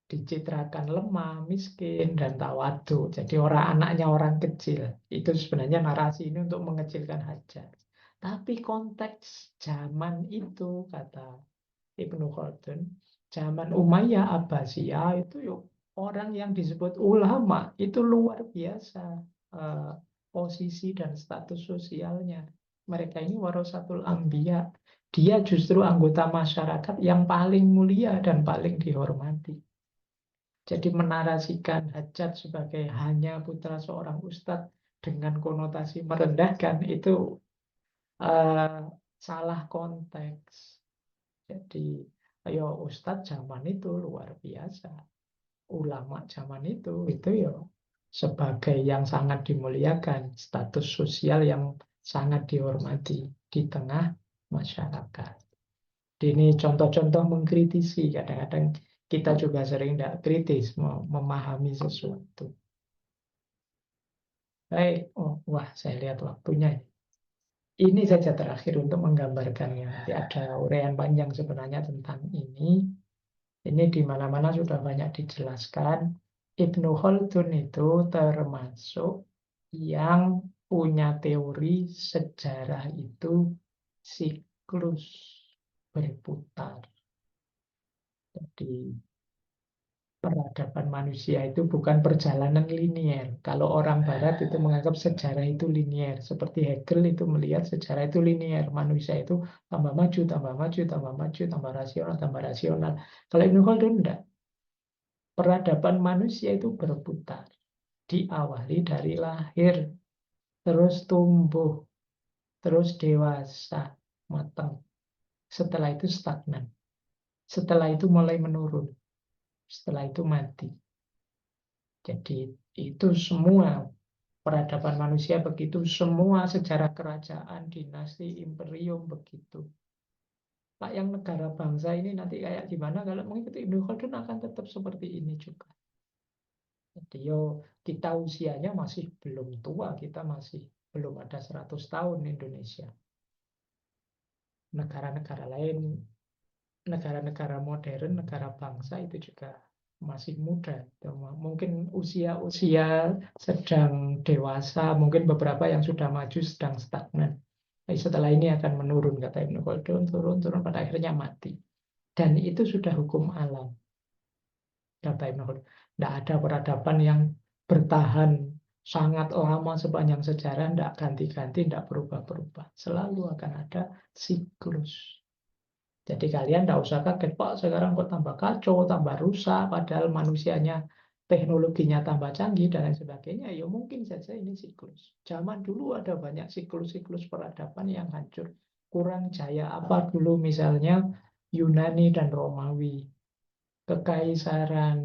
[SPEAKER 2] Dicitrakan lemah, miskin, dan tawadu. Jadi anaknya orang kecil. Itu sebenarnya narasi ini untuk mengecilkan hajat. Tapi konteks zaman itu, kata Ibnu Khaldun, zaman Umayyah Abbasiyah itu yuk, orang yang disebut ulama itu luar biasa eh, posisi dan status sosialnya. Mereka ini warasatul anbiya. Dia justru anggota masyarakat yang paling mulia dan paling dihormati. Jadi menarasikan Hajjaj sebagai hanya putra seorang ustadz dengan konotasi merendahkan itu eh, salah konteks. Jadi, ayo ustadz zaman itu luar biasa. Ulama zaman itu ya sebagai yang sangat dimuliakan, status sosial yang sangat dihormati di tengah masyarakat. Ini contoh-contoh mengkritisi. Kadang-kadang kita juga sering tidak kritis memahami sesuatu. Baik, wah saya lihat waktunya. Ini saja terakhir untuk menggambarkannya. Nanti ada uraian panjang sebenarnya tentang ini. Ini di mana-mana sudah banyak dijelaskan. Ibnu Khaldun itu termasuk yang punya teori sejarah itu siklus berputar. Jadi peradaban manusia itu bukan perjalanan linier. Kalau orang Barat itu menganggap sejarah itu linier. Seperti Hegel itu melihat sejarah itu linier. Manusia itu tambah maju, tambah maju, tambah maju, tambah rasional, tambah rasional. Kalau Ibnu Khaldun enggak. Peradaban manusia itu berputar. Diawali dari lahir, terus tumbuh, terus dewasa, matang. Setelah itu stagnan. Setelah itu mulai menurun. Setelah itu mati. Jadi itu semua peradaban manusia begitu, semua sejarah kerajaan, dinasti, imperium begitu. Pak yang negara bangsa ini nanti kayak gimana kalau mengikuti Ibnu Khaldun akan tetap seperti ini juga. Jadi kita usianya masih belum tua, kita masih belum ada 100 tahun Indonesia. Negara-negara lain, negara-negara modern, negara bangsa itu juga masih muda. Mungkin usia-usia sedang dewasa, mungkin beberapa yang sudah maju sedang stagnan. Tapi setelah ini akan menurun, kata Ibnu Khaldun, turun-turun pada akhirnya mati. Dan itu sudah hukum alam, kata Ibnu Khaldun. Tidak ada peradaban yang bertahan sangat lama sepanjang sejarah, tidak ganti-ganti, tidak berubah-berubah. Selalu akan ada siklus. Jadi kalian tidak usah kaget, Pak, sekarang kok tambah kacau, tambah rusak, padahal manusianya, teknologinya tambah canggih, dan lain sebagainya. Ya mungkin saja ini siklus. Zaman dulu ada banyak siklus-siklus peradaban yang hancur. Kurang jaya apa dulu misalnya Yunani dan Romawi. Kekaisaran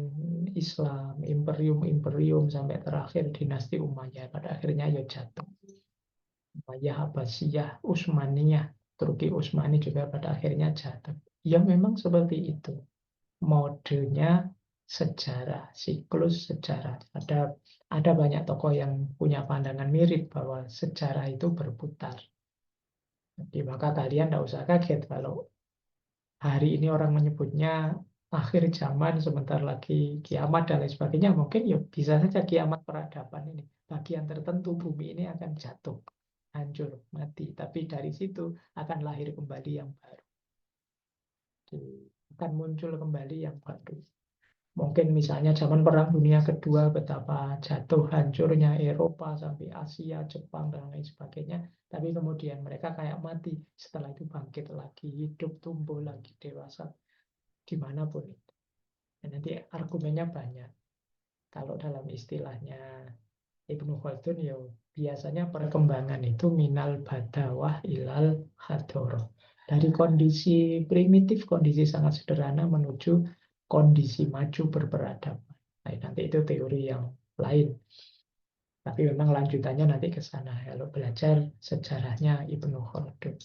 [SPEAKER 2] Islam, imperium-imperium, sampai terakhir dinasti Umayyah. Pada akhirnya ya jatuh. Umayyah, Abbasiyah, Utsmaniyah, Turki Utsmani juga pada akhirnya jatuh. Ya memang seperti itu. Modenya sejarah, siklus sejarah. Ada banyak tokoh yang punya pandangan mirip bahwa sejarah itu berputar. Jadi maka kalian tidak usah kaget kalau hari ini orang menyebutnya akhir zaman, sebentar lagi kiamat dan lain sebagainya. Mungkin ya bisa saja kiamat peradaban ini. Bagian tertentu bumi ini akan jatuh, hancur, mati. Tapi dari situ akan lahir kembali yang baru. Akan muncul kembali yang baru. Mungkin misalnya zaman Perang Dunia Kedua, betapa jatuh hancurnya Eropa sampai Asia, Jepang, dan lain sebagainya. Tapi kemudian mereka kayak mati. Setelah itu bangkit lagi, hidup, tumbuh lagi, dewasa, dimanapun itu. Dan nanti argumennya banyak. Kalau dalam istilahnya Ibnu Khaldun ya biasanya perkembangan itu minal badawah ilal hadoroh. Dari kondisi primitif, kondisi sangat sederhana menuju kondisi maju berperadaban. Nah, nanti itu teori yang lain. Tapi memang lanjutannya nanti ke sana. Kalau belajar sejarahnya Ibnu Khaldun.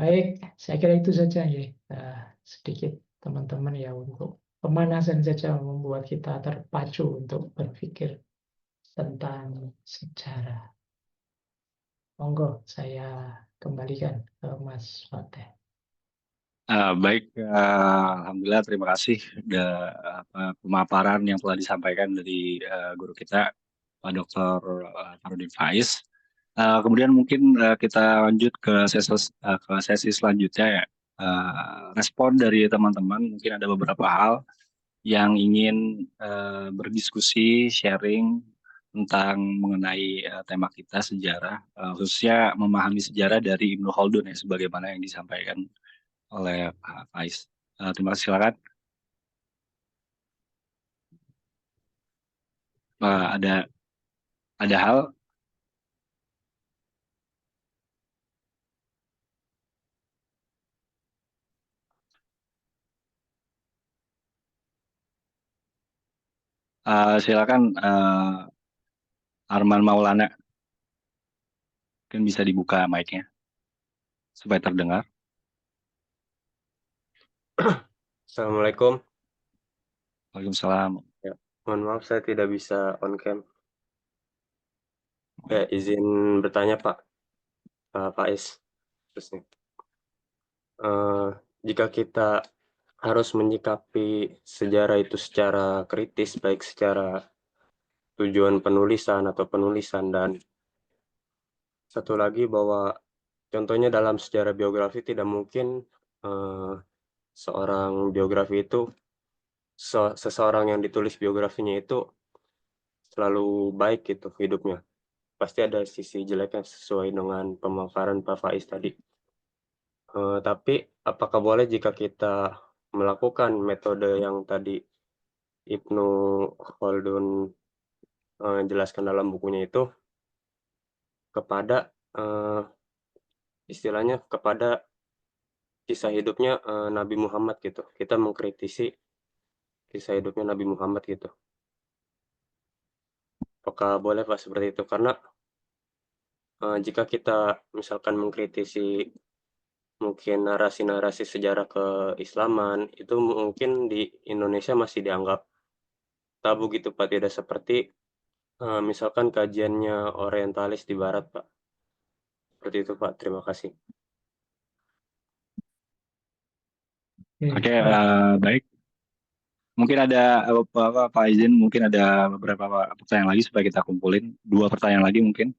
[SPEAKER 2] Baik, saya kira itu saja ya. Sedikit teman-teman ya untuk pemanasan saja membuat kita terpacu untuk berpikir tentang sejarah. Monggo, saya kembalikan ke Mas Fateh.
[SPEAKER 1] Baik, alhamdulillah terima kasih pemaparan yang telah disampaikan dari guru kita Pak Dr. Farudin Faiz. Kemudian mungkin kita lanjut ke sesi selanjutnya ya. Respon dari teman-teman mungkin ada beberapa hal yang ingin berdiskusi, sharing tentang mengenai tema kita sejarah, khususnya memahami sejarah dari Ibnu Khaldun ya, sebagaimana yang disampaikan oleh Pak Faiz. Terima kasih, silakan. Ada hal. Silakan Arman Maulana, mungkin bisa dibuka mic-nya supaya terdengar.
[SPEAKER 3] Assalamualaikum.
[SPEAKER 1] Waalaikumsalam.
[SPEAKER 3] Ya, mohon maaf saya tidak bisa on cam. Ya, izin bertanya Pak Faiz. Terusnya, jika kita harus menyikapi sejarah itu secara kritis, baik secara tujuan penulisan atau penulisan, dan satu lagi bahwa contohnya dalam sejarah biografi tidak mungkin seorang biografi itu seseorang yang ditulis biografinya itu selalu baik gitu hidupnya. Pasti ada sisi jeleknya sesuai dengan pemaparan Pak Faiz tadi. Tapi apakah boleh jika kita melakukan metode yang tadi Ibnu Khaldun jelaskan dalam bukunya itu kepada istilahnya kepada kisah hidupnya Nabi Muhammad gitu. Kita mengkritisi kisah hidupnya Nabi Muhammad gitu. Apakah boleh Pak seperti itu? Karena jika kita misalkan mengkritisi mungkin narasi-narasi sejarah keislaman, itu mungkin di Indonesia masih dianggap tabu gitu Pak, tidak seperti misalkan kajiannya orientalis di barat Pak. Seperti itu Pak, terima kasih.
[SPEAKER 1] Oke, baik. Mungkin ada Pak izin, mungkin ada beberapa pertanyaan lagi supaya kita kumpulin. 2 pertanyaan lagi mungkin.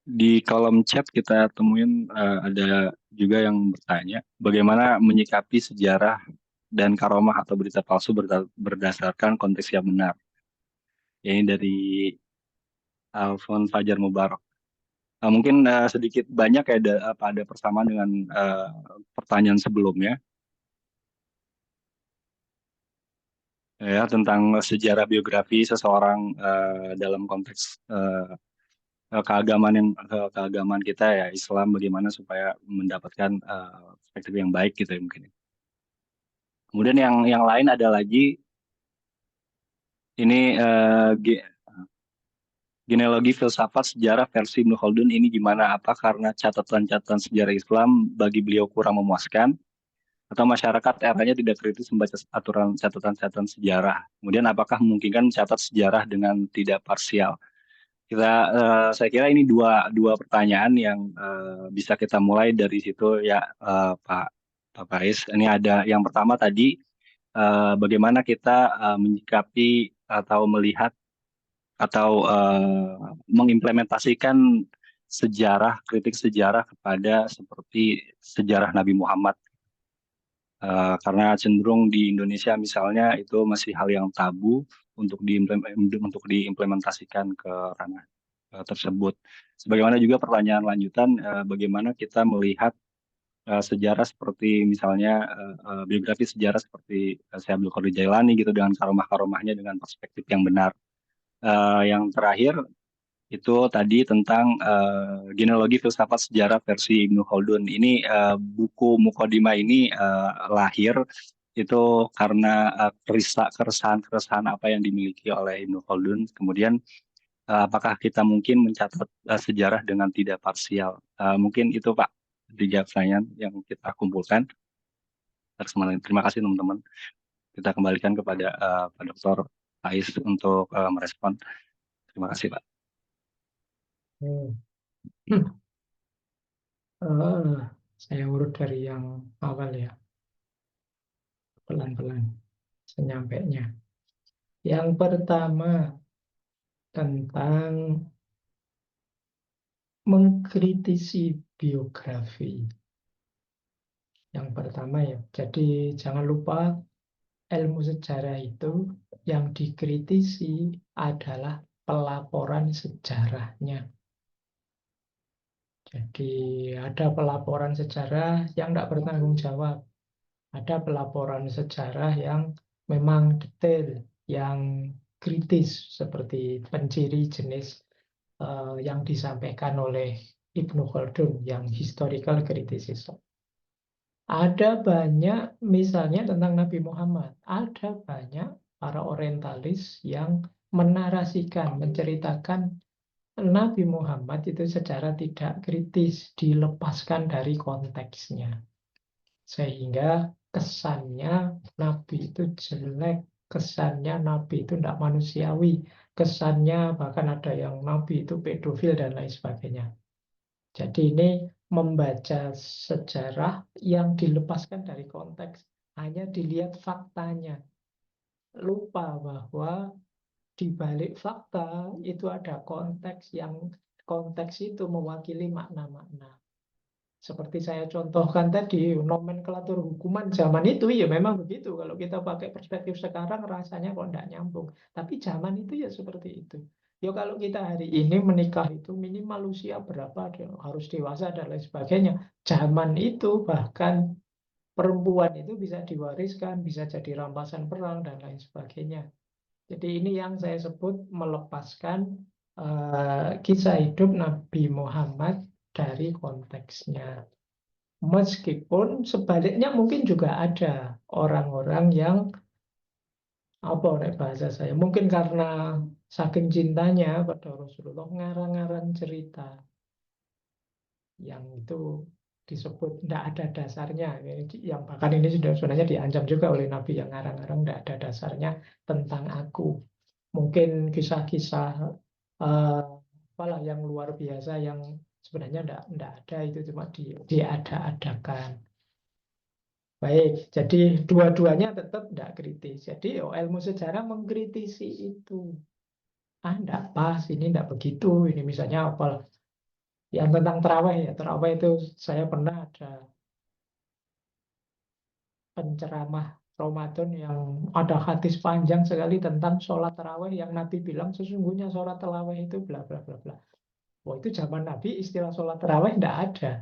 [SPEAKER 1] Di kolom chat kita temuin ada juga yang bertanya, bagaimana menyikapi sejarah dan karomah atau berita palsu berdasarkan konteks yang benar. Ini dari Alfon Fajar Mubarak. Mungkin sedikit banyak ada persamaan dengan pertanyaan sebelumnya ya, tentang sejarah biografi seseorang dalam konteks keagamaan kita ya, Islam, bagaimana supaya mendapatkan perspektif yang baik gitu ya mungkin. Kemudian yang lain ada lagi ini genealogi filsafat sejarah versi Ibnu Khaldun ini gimana? Apa karena catatan-catatan sejarah Islam bagi beliau kurang memuaskan? Atau masyarakat eranya tidak kritis membaca aturan catatan-catatan sejarah? Kemudian apakah memungkinkan mencatat sejarah dengan tidak parsial? Saya kira ini dua pertanyaan yang bisa kita mulai dari situ ya, Pak Faiz. Ini ada yang pertama tadi, bagaimana kita menyikapi atau melihat atau mengimplementasikan kritik sejarah kepada seperti sejarah Nabi Muhammad. Karena cenderung di Indonesia misalnya itu masih hal yang tabu untuk diimplementasikan ke ranah tersebut. Sebagaimana juga pertanyaan lanjutan, bagaimana kita melihat sejarah seperti misalnya biografi sejarah seperti Syekh Abdul Qadir Jailani gitu dengan karomah-karomahnya dengan perspektif yang benar. Yang terakhir itu tadi tentang genealogi filsafat sejarah versi Ibnu Khaldun. Ini buku Muqaddimah ini lahir itu karena keresahan-keresahan apa yang dimiliki oleh Ibnu Khaldun. Kemudian apakah kita mungkin mencatat sejarah dengan tidak parsial? Mungkin itu Pak, 3 pertanyaan yang kita kumpulkan. Terima kasih teman-teman. Kita kembalikan kepada Pak Dr. Ais untuk merespon. Terima kasih Pak.
[SPEAKER 2] Saya urut dari yang awal ya, pelan-pelan senyampainya. Yang pertama tentang mengkritisi biografi. Yang pertama ya, jadi jangan lupa ilmu sejarah itu yang dikritisi adalah pelaporan sejarahnya. Jadi ada pelaporan sejarah yang tidak bertanggung jawab. Ada pelaporan sejarah yang memang detail, yang kritis seperti penciri jenis yang disampaikan oleh Ibnu Khaldun yang historical criticism. Ada banyak misalnya tentang Nabi Muhammad. Ada banyak para orientalis yang menarasikan, menceritakan Nabi Muhammad itu secara tidak kritis, dilepaskan dari konteksnya. Sehingga kesannya Nabi itu jelek, kesannya Nabi itu tidak manusiawi, kesannya bahkan ada yang Nabi itu pedofil dan lain sebagainya. Jadi ini membaca sejarah yang dilepaskan dari konteks, hanya dilihat faktanya. Lupa bahwa di balik fakta itu ada konteks yang konteks itu mewakili makna-makna. Seperti saya contohkan tadi, nomenklatur hukuman zaman itu ya memang begitu. Kalau kita pakai perspektif sekarang rasanya kok tidak nyambung. Tapi zaman itu ya seperti itu. Ya kalau kita hari ini menikah itu minimal usia berapa, harus dewasa dan lain sebagainya. Zaman itu bahkan perempuan itu bisa diwariskan, bisa jadi rampasan perang dan lain sebagainya. Jadi ini yang saya sebut melepaskan kisah hidup Nabi Muhammad dari konteksnya. Meskipun sebaliknya mungkin juga ada orang-orang yang bahasa saya mungkin karena saking cintanya pada Rasulullah ngarang-ngarang cerita yang itu disebut tidak ada dasarnya, yang bahkan ini sudah sebenarnya diancam juga oleh Nabi yang ngarang-ngarang tidak ada dasarnya tentang aku. Mungkin kisah-kisah apalah yang luar biasa yang sebenarnya tidak ada, itu cuma diada-adakan. Baik, jadi dua-duanya tetap tidak kritis. Jadi ilmu sejarah mengkritisi itu. Tidak pas, ini tidak begitu. Ini misalnya apa yang tentang terawih ya. Terawih itu saya pernah ada penceramah Ramadan yang ada hadis panjang sekali tentang sholat terawih yang Nabi bilang sesungguhnya sholat terawih itu bla bla bla bla. Wah, itu zaman Nabi istilah sholat terawih tidak ada.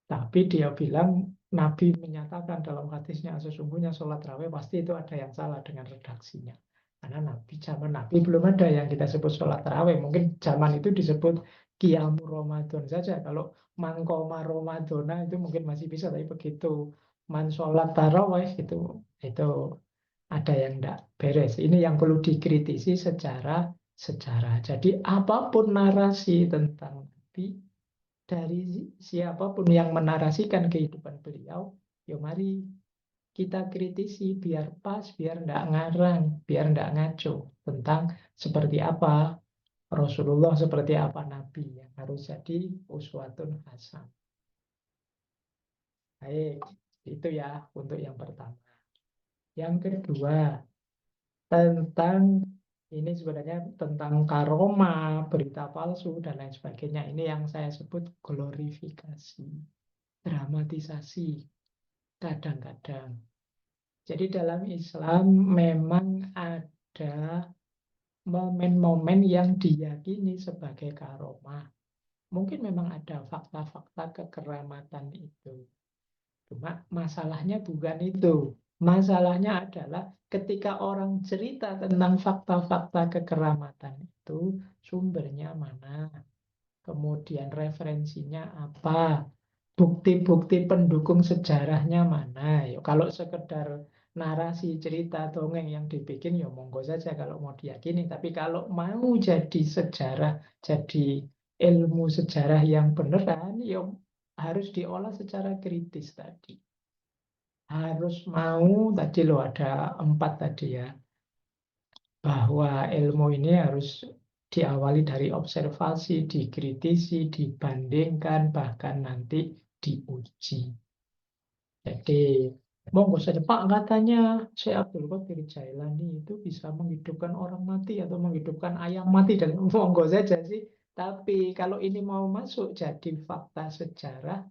[SPEAKER 2] Tapi dia bilang Nabi menyatakan dalam hadisnya sesungguhnya sholat tarawih pasti itu ada yang salah dengan redaksinya. Karena zaman Nabi belum ada yang kita sebut sholat tarawih. Mungkin zaman itu disebut Qiyamul Ramadan saja. Kalau mangkoma Ramadona itu mungkin masih bisa, tapi begitu man sholat tarawih itu ada yang tidak beres. Ini yang perlu dikritisi secara sejarah. Jadi apapun narasi tentang Nabi dari siapapun yang menarasikan kehidupan beliau, ya mari kita kritisi biar pas, biar tidak ngarang, biar tidak ngaco tentang seperti apa Rasulullah, seperti apa Nabi yang harus jadi uswatun hasan. Baik, itu ya untuk yang pertama. Yang kedua, tentang ini sebenarnya tentang karoma, berita palsu, dan lain sebagainya. Ini yang saya sebut glorifikasi, dramatisasi kadang-kadang. Jadi dalam Islam memang ada momen-momen yang diyakini sebagai karomah. Mungkin memang ada fakta-fakta kekeramatan itu. Cuma masalahnya bukan itu. Masalahnya adalah ketika orang cerita tentang fakta-fakta kekeramatan itu, sumbernya mana, kemudian referensinya apa, bukti-bukti pendukung sejarahnya mana. Ya, kalau sekedar narasi cerita dongeng yang dibikin, ya monggo saja kalau mau diyakini. Tapi kalau mau jadi sejarah, jadi ilmu sejarah yang beneran, ya harus diolah secara kritis tadi. Harus mau, tadi loh ada 4 tadi ya, bahwa ilmu ini harus diawali dari observasi, dikritisi, dibandingkan, bahkan nanti diuji. Jadi, monggo saja Pak, katanya Syekh Abdul Qadir Jailani itu bisa menghidupkan orang mati atau menghidupkan ayam mati, dan monggo saja sih. Tapi kalau ini mau masuk jadi fakta sejarah,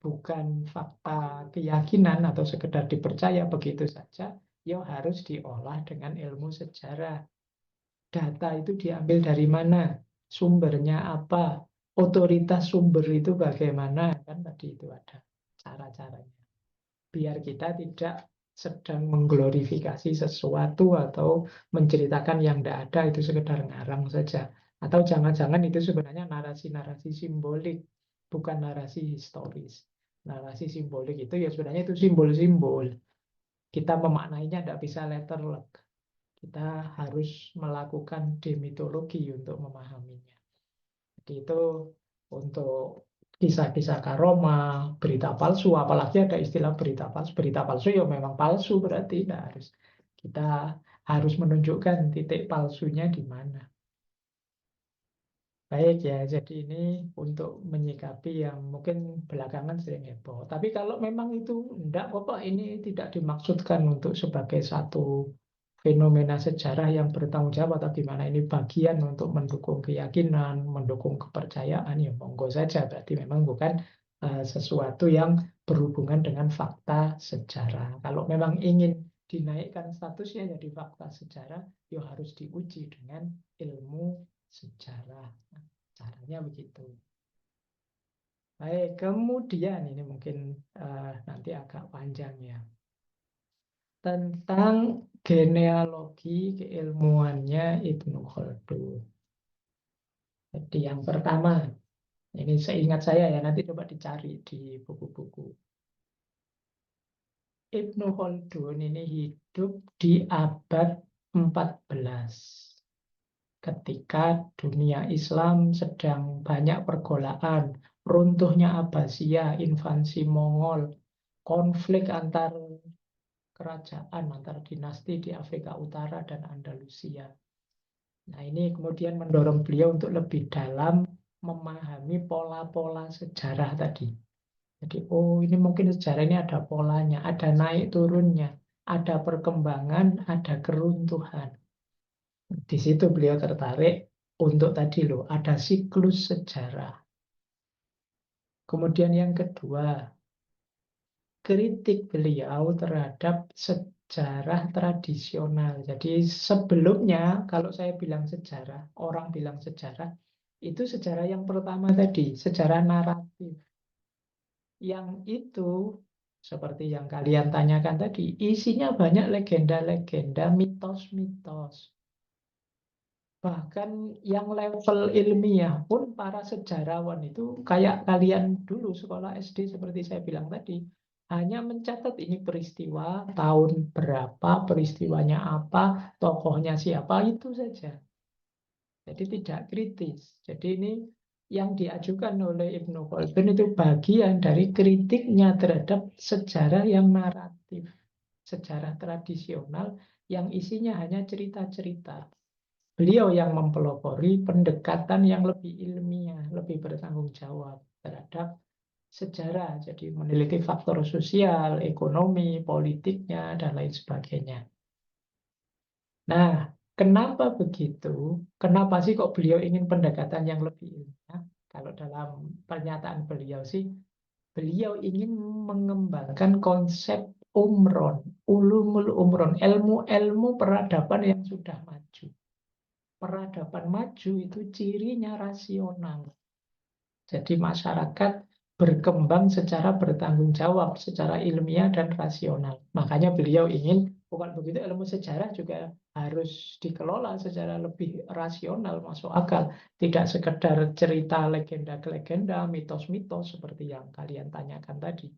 [SPEAKER 2] bukan fakta keyakinan atau sekedar dipercaya begitu saja, ya harus diolah dengan ilmu sejarah. Data itu diambil dari mana? Sumbernya apa? Otoritas sumber itu bagaimana? Kan tadi itu ada cara-caranya. Biar kita tidak sedang mengglorifikasi sesuatu atau menceritakan yang tidak ada, itu sekedar ngarang saja. Atau jangan-jangan itu sebenarnya narasi-narasi simbolik, bukan narasi historis. Narasi simbolik itu ya sebenarnya itu simbol-simbol. Kita memaknainya tidak bisa letterlek. Kita harus melakukan demitologi untuk memahaminya. Jadi itu untuk kisah-kisah karomah, berita palsu, apalagi ada istilah berita palsu. Berita palsu ya memang palsu, berarti nah, kita harus menunjukkan titik palsunya di mana. Baik ya, jadi ini untuk menyikapi yang mungkin belakangan sering heboh. Tapi kalau memang itu enggak kok, ini tidak dimaksudkan untuk sebagai satu fenomena sejarah yang bertanggung jawab atau gimana, ini bagian untuk mendukung keyakinan, mendukung kepercayaan, ya monggo saja. Berarti memang bukan sesuatu yang berhubungan dengan fakta sejarah. Kalau memang ingin dinaikkan statusnya jadi fakta sejarah, ya harus diuji dengan ilmu sejarah. Caranya begitu. Baik, kemudian ini mungkin nanti agak panjang ya. Tentang genealogi keilmuannya Ibnu Khaldun. Jadi yang pertama, ini seingat saya ya, nanti coba dicari di buku-buku. Ibnu Khaldun ini hidup di abad 14. Ketika dunia Islam sedang banyak pergolakan, runtuhnya Abbasiyah, invasi Mongol, konflik antar kerajaan, antar dinasti di Afrika Utara dan Andalusia. Nah, ini kemudian mendorong beliau untuk lebih dalam memahami pola-pola sejarah tadi. Jadi, oh ini mungkin sejarah ini ada polanya, ada naik turunnya, ada perkembangan, ada keruntuhan. Di situ beliau tertarik untuk tadi loh, ada siklus sejarah. Kemudian yang kedua, kritik beliau terhadap sejarah tradisional. Jadi sebelumnya kalau saya bilang sejarah, orang bilang sejarah, itu sejarah yang pertama tadi, sejarah naratif. Yang itu seperti yang kalian tanyakan tadi, isinya banyak legenda-legenda, mitos-mitos. Bahkan yang level ilmiah pun para sejarawan itu kayak kalian dulu sekolah SD seperti saya bilang tadi, hanya mencatat ini peristiwa, tahun berapa, peristiwanya apa, tokohnya siapa, itu saja. Jadi tidak kritis. Jadi ini yang diajukan oleh Ibnu Khaldun itu bagian dari kritiknya terhadap sejarah yang naratif, sejarah tradisional yang isinya hanya cerita-cerita. Beliau yang mempelopori pendekatan yang lebih ilmiah, lebih bertanggung jawab terhadap sejarah. Jadi meneliti faktor sosial, ekonomi, politiknya, dan lain sebagainya. Nah, kenapa begitu? Kenapa sih kok beliau ingin pendekatan yang lebih ilmiah? Kalau dalam pernyataan beliau sih, beliau ingin mengembangkan konsep umron, ulumul umron, ilmu-ilmu peradaban yang sudah maju. Peradaban maju itu cirinya rasional. Jadi masyarakat berkembang secara bertanggung jawab, secara ilmiah dan rasional. Makanya beliau ingin, bukan begitu, ilmu sejarah juga harus dikelola secara lebih rasional, masuk akal. Tidak sekedar cerita legenda-legenda, mitos-mitos seperti yang kalian tanyakan tadi.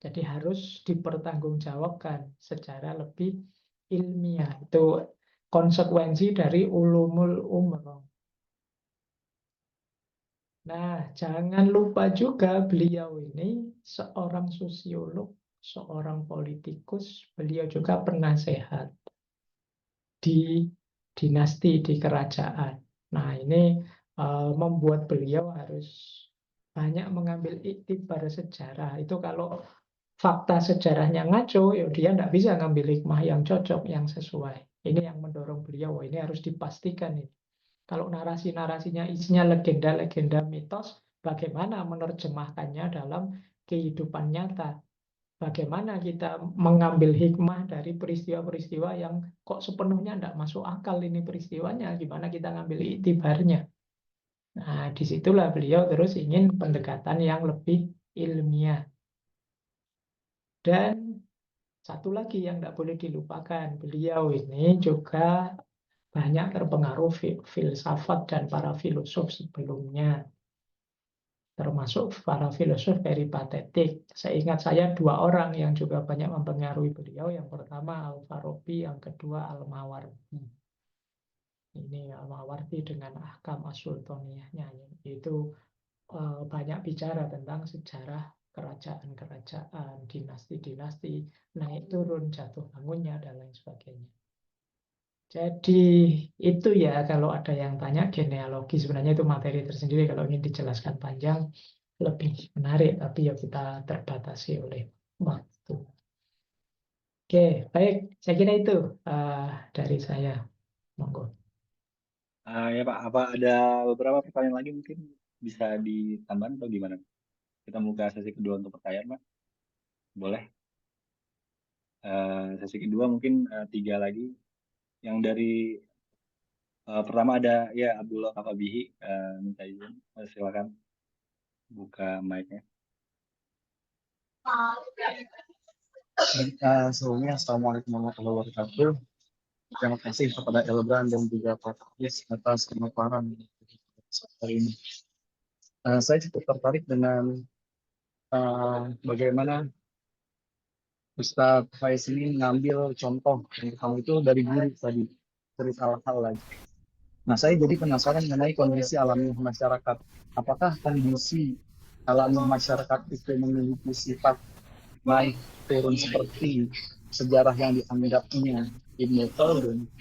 [SPEAKER 2] Jadi harus dipertanggungjawabkan secara lebih ilmiah. Itu konsekuensi dari ulumul umroh. Nah, jangan lupa juga beliau ini seorang sosiolog, seorang politikus, beliau juga penasehat di dinasti, di kerajaan. Nah, ini membuat beliau harus banyak mengambil iktibar sejarah. Itu kalau fakta sejarahnya ngaco, ya dia tidak bisa ngambil hikmah yang cocok, yang sesuai. Ini yang mendorong beliau, ini harus dipastikan ini. Kalau narasi-narasinya isinya legenda-legenda mitos, bagaimana menerjemahkannya dalam kehidupan nyata? Bagaimana kita mengambil hikmah dari peristiwa-peristiwa yang kok sepenuhnya tidak masuk akal ini peristiwanya? Gimana kita ngambil iktibarnya? Nah, disitulah beliau terus ingin pendekatan yang lebih ilmiah. Dan satu lagi yang tidak boleh dilupakan, beliau ini juga banyak terpengaruh filsafat dan para filosof sebelumnya, termasuk para filosof peripatetik. Seingat saya dua orang yang juga banyak mempengaruhi beliau. Yang pertama Al-Farabi, yang kedua Al-Mawardi. Ini Al-Mawardi dengan Ahkam As-Sultaniyahnya, itu banyak bicara tentang sejarah kerajaan-kerajaan, dinasti-dinasti, naik turun, jatuh bangunnya, dan lain sebagainya. Jadi itu ya, kalau ada yang tanya genealogi, sebenarnya itu materi tersendiri. Kalau ingin dijelaskan panjang, lebih menarik, tapi ya kita terbatasi oleh waktu. Oke, baik. Saya kira itu dari saya. Monggo.
[SPEAKER 1] Ya Pak, apa ada beberapa pertanyaan lagi mungkin bisa ditambah atau gimana? Kita buka sesi kedua untuk pertanyaan, Pak. Boleh. Sesi kedua mungkin 3 lagi. Yang dari pertama ada ya Abdullah Kafabihi, minta izin. Silakan buka mic-nya.
[SPEAKER 4] Sebelumnya, Assalamualaikum warahmatullahi wabarakatuh. Terima kasih kepada Elbran dan juga Pak Hafiz atas pemaparan hari ini. Saya cukup tertarik dengan bagaimana Ustadz Faiz ini mengambil contoh yang kamu itu dari guru tadi, cerita hal-hal lagi. Nah, saya jadi penasaran mengenai kondisi alami masyarakat. Apakah kondisi alami masyarakat itu memiliki sifat naik turun seperti sejarah yang dianggapnya Ibnu Khaldun?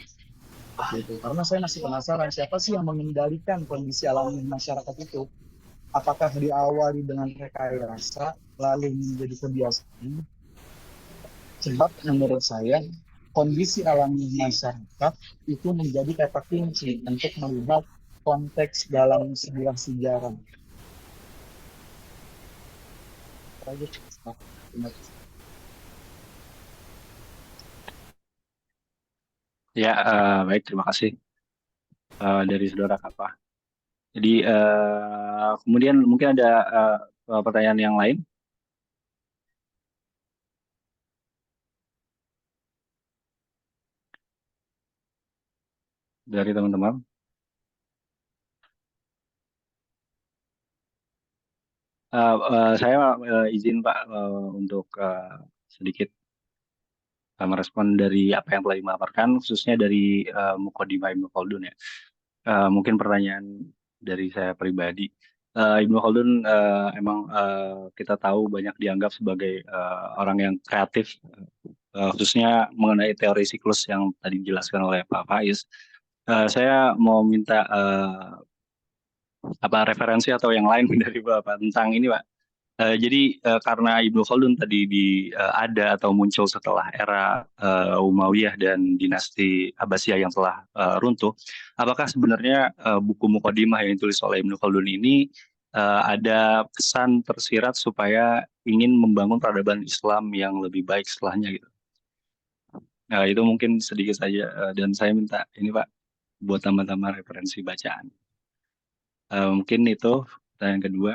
[SPEAKER 4] Gitu. Karena saya masih penasaran siapa sih yang mengendalikan kondisi alami masyarakat itu. Apakah diawali dengan rekayasa lalu menjadi kebiasaan? Sebab menurut saya kondisi alami masyarakat itu menjadi kata kunci untuk melihat konteks dalam sebuah sejarah.
[SPEAKER 1] Ya, baik, terima kasih dari saudara Kafa. Jadi kemudian mungkin ada pertanyaan yang lain. Dari teman-teman. Saya izin Pak untuk sedikit merespon dari apa yang telah dimaparkan, khususnya dari Muqaddimah Ibnu Khaldun ya. Mungkin pertanyaan dari saya pribadi. Ibnu Khaldun emang kita tahu banyak dianggap sebagai orang yang kreatif, khususnya mengenai teori siklus yang tadi dijelaskan oleh Pak Faiz. Saya mau minta apa referensi atau yang lain dari Bapak tentang ini, Pak. Jadi karena Ibnu Khaldun tadi ada atau muncul setelah era Umayyah dan dinasti Abbasiyah yang telah runtuh, apakah sebenarnya buku Muqaddimah yang ditulis oleh Ibnu Khaldun ini ada pesan tersirat supaya ingin membangun peradaban Islam yang lebih baik setelahnya gitu? Nah, itu mungkin sedikit saja dan saya minta ini Pak buat tambah-tambah referensi bacaan. Mungkin itu Pertanyaan kedua,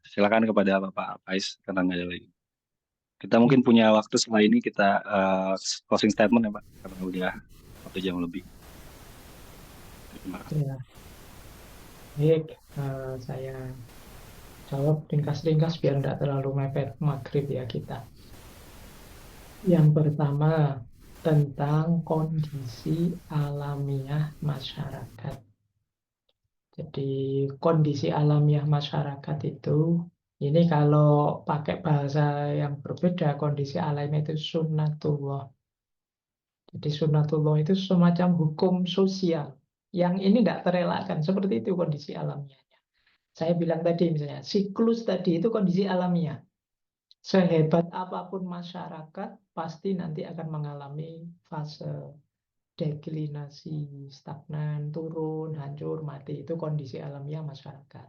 [SPEAKER 1] silakan kepada Bapak Faiz karena nggak ada lagi. Kita mungkin punya waktu setelah ini kita closing statement ya Pak, karena udah 1 jam lebih. Terima kasih.
[SPEAKER 2] Ya, baik, saya jawab ringkas-ringkas biar tidak terlalu mepet maghrib ya kita. Yang pertama, tentang kondisi alamiah masyarakat. Jadi kondisi alamiah masyarakat itu, ini kalau pakai bahasa yang berbeda, kondisi alamiah itu sunnatullah. Jadi sunnatullah itu semacam hukum sosial. Yang ini tidak terelakkan, seperti itu kondisi alamiahnya. Saya bilang tadi misalnya, siklus tadi itu kondisi alamiah. Sehebat apapun masyarakat, pasti nanti akan mengalami fase deklinasi, stagnan, turun, hancur, mati. Itu kondisi alamiah masyarakat.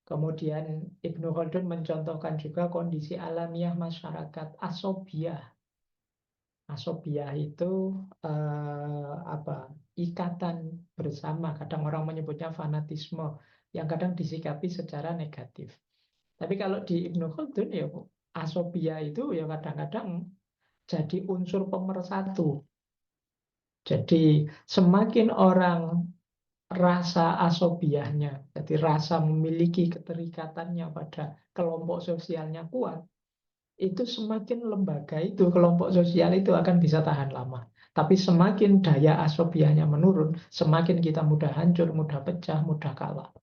[SPEAKER 2] Kemudian Ibnu Khaldun mencontohkan juga kondisi alamiah masyarakat asobiah. Asobiah itu ikatan bersama. Kadang orang menyebutnya fanatisme yang kadang disikapi secara negatif. Tapi kalau di Ibnu Khaldun ya asobiah itu ya kadang-kadang jadi unsur pemersatu. Jadi semakin orang rasa asobiahnya, jadi rasa memiliki keterikatannya pada kelompok sosialnya kuat, itu semakin lembaga itu, kelompok sosial itu akan bisa tahan lama. Tapi semakin daya asobiahnya menurun, semakin kita mudah hancur, mudah pecah, mudah kalah.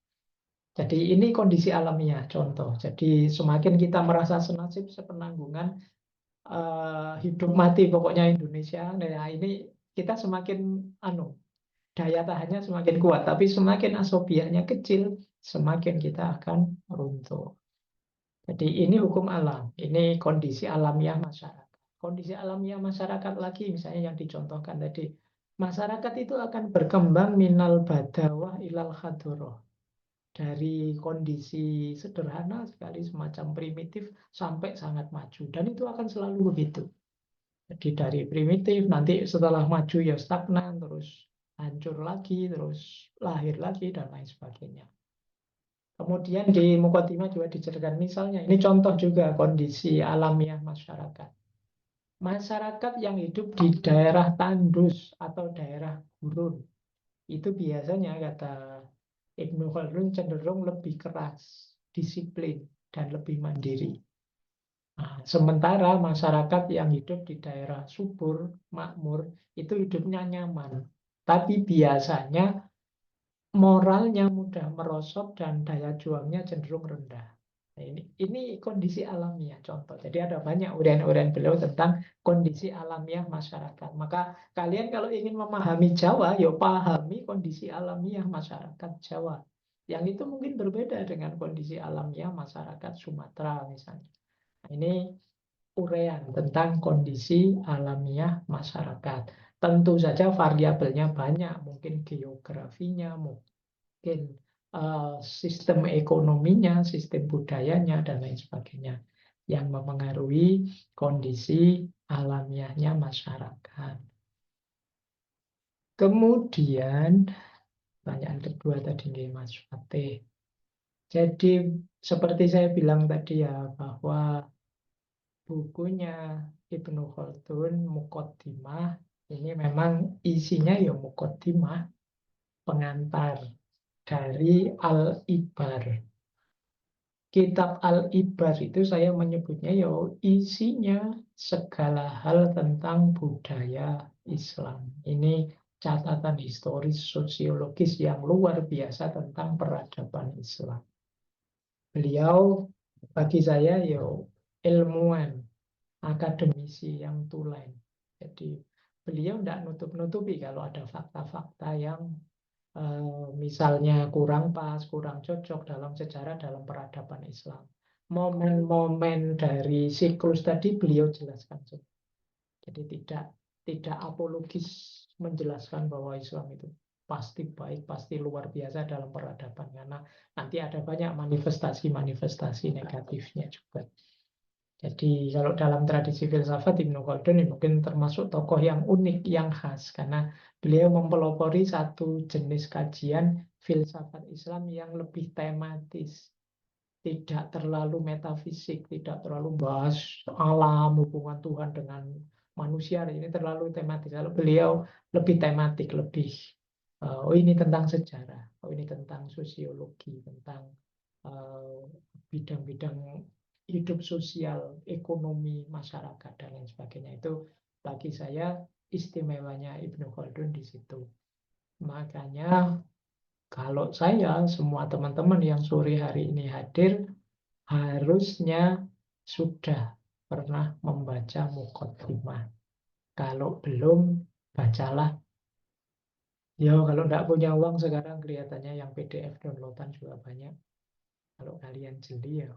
[SPEAKER 2] Jadi ini kondisi alamiah, contoh. Jadi semakin kita merasa senasib, sepenanggungan, hidup mati pokoknya Indonesia, nah ini kita semakin daya tahannya semakin kuat, tapi semakin asobiahnya kecil, semakin kita akan runtuh. Jadi ini hukum alam, ini kondisi alamiah masyarakat. Kondisi alamiah masyarakat lagi, misalnya yang dicontohkan tadi, masyarakat itu akan berkembang minal badawah ilal khadoroh. Dari kondisi sederhana sekali, semacam primitif, sampai sangat maju. Dan itu akan selalu begitu. Jadi dari primitif, nanti setelah maju ya stagnan, terus hancur lagi, terus lahir lagi, dan lain sebagainya. Kemudian di Muqaddimah juga diceritakan misalnya, ini contoh juga kondisi alamiah masyarakat. Masyarakat yang hidup di daerah tandus atau daerah gurun, itu biasanya kata Ibnu Khaldun cenderung lebih keras, disiplin, dan lebih mandiri. Nah, sementara masyarakat yang hidup di daerah subur, makmur, itu hidupnya nyaman. Tapi biasanya moralnya mudah merosot dan daya juangnya cenderung rendah. Nah, ini kondisi alamiah contoh. Jadi ada banyak uraian-uraian beliau tentang kondisi alamiah masyarakat. Maka kalian kalau ingin memahami Jawa, ya pahami kondisi alamiah masyarakat Jawa. Yang itu mungkin berbeda dengan kondisi alamiah masyarakat Sumatera misalnya. Nah, ini uraian tentang kondisi alamiah masyarakat. Tentu saja variabelnya banyak, mungkin geografinya, mungkin sistem ekonominya, sistem budayanya, dan lain sebagainya yang mempengaruhi kondisi alamiahnya masyarakat. Kemudian, pertanyaan kedua tadi Mas Fatih. Jadi, seperti saya bilang tadi ya, bahwa bukunya Ibnu Khaldun, Muqaddimah, ini memang isinya ya Muqaddimah, pengantar dari Al-Ibar. Kitab Al-Ibar itu saya menyebutnya ya isinya segala hal tentang budaya Islam. Ini catatan historis sosiologis yang luar biasa tentang peradaban Islam. Beliau bagi saya ya ilmuwan, akademisi yang tulen. Jadi beliau tidak nutup-nutupi kalau ada fakta-fakta yang misalnya kurang pas, kurang cocok dalam sejarah, dalam peradaban Islam. Momen-momen dari siklus tadi beliau jelaskan. Jadi tidak apologis menjelaskan bahwa Islam itu pasti baik, pasti luar biasa dalam peradaban. Karena nanti ada banyak manifestasi-manifestasi negatifnya juga. Jadi kalau dalam tradisi filsafat Ibnu Khaldun ini mungkin termasuk tokoh yang unik, yang khas karena beliau mempelopori satu jenis kajian filsafat Islam yang lebih tematis, tidak terlalu metafisik, tidak terlalu bahas alam, hubungan Tuhan dengan manusia. Ini terlalu tematis. Kalau beliau lebih tematik, lebih oh ini tentang sejarah, oh ini tentang sosiologi, tentang bidang-bidang hidup sosial, ekonomi, masyarakat, dan lain sebagainya. Itu bagi saya istimewanya Ibnu Khaldun di situ. Makanya kalau saya, semua teman-teman yang sore hari ini hadir, harusnya sudah pernah membaca Muqaddimah. Kalau belum, bacalah. Ya, kalau tidak punya uang sekarang kelihatannya yang PDF downloadan juga banyak. Kalau kalian jeli ya,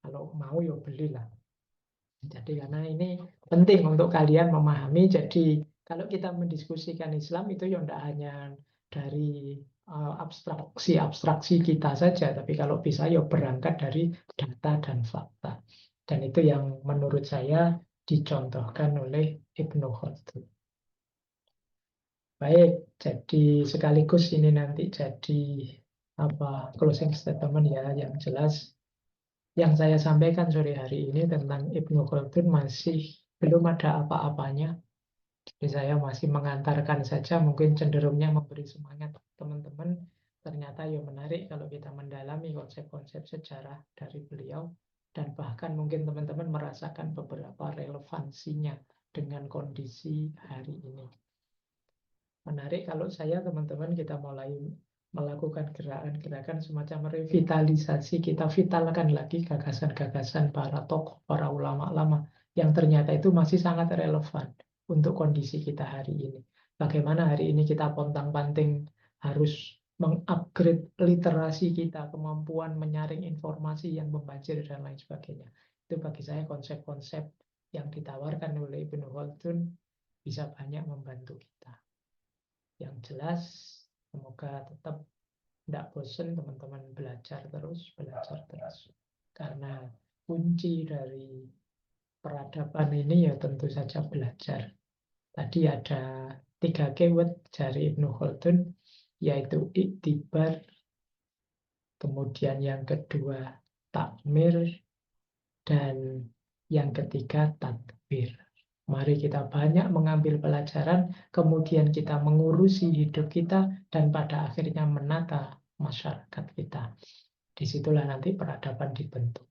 [SPEAKER 2] kalau mau ya belilah. Jadi karena ini penting untuk kalian memahami. Jadi kalau kita mendiskusikan Islam itu ya tidak hanya dari abstraksi kita saja, tapi kalau bisa ya berangkat dari data dan fakta. Dan itu yang menurut saya dicontohkan oleh Ibnu Khaldun. Baik, jadi sekaligus ini nanti jadi closing statement ya, yang jelas yang saya sampaikan sore hari ini tentang Ibnu Khaldun masih belum ada apa-apanya. Jadi saya masih mengantarkan saja, mungkin cenderungnya memberi semangat teman-teman. Ternyata ya menarik kalau kita mendalami konsep-konsep sejarah dari beliau. Dan bahkan mungkin teman-teman merasakan beberapa relevansinya dengan kondisi hari ini. Menarik kalau saya, teman-teman, kita mulai melakukan gerakan-gerakan semacam revitalisasi, kita vitalkan lagi gagasan-gagasan para tokoh, para ulama lama yang ternyata itu masih sangat relevan untuk kondisi kita hari ini. Bagaimana hari ini kita pontang-panting harus mengupgrade literasi kita, kemampuan menyaring informasi yang membanjir dan lain sebagainya. Itu bagi saya konsep-konsep yang ditawarkan oleh Ibnu Khaldun bisa banyak membantu kita. Yang jelas, semoga tetap tidak bosan teman-teman belajar terus. Karena kunci dari peradaban ini ya tentu saja belajar. Tadi ada 3 keyword dari Ibnu Khaldun, yaitu iktibar, kemudian yang kedua takmir, dan yang ketiga tadbir. Mari kita banyak mengambil pelajaran, kemudian kita mengurusi hidup kita, dan pada akhirnya menata masyarakat kita. Disitulah nanti peradaban dibentuk.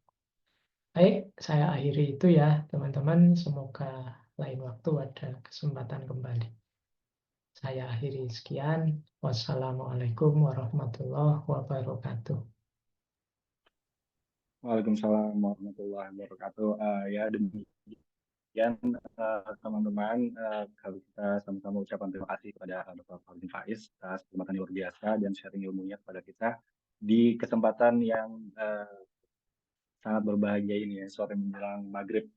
[SPEAKER 2] Baik, saya akhiri itu ya, teman-teman. Semoga lain waktu ada kesempatan kembali. Saya akhiri sekian. Wassalamualaikum warahmatullahi wabarakatuh.
[SPEAKER 1] Waalaikumsalam warahmatullahi wabarakatuh. Ya demikian teman-teman, kalau kita sama-sama ucapkan terima kasih kepada Dr. Khaldun Faiz atas kesempatan yang luar biasa dan sharing ilmunya kepada kita di kesempatan yang sangat berbahagia ini ya, sore menjelang maghrib.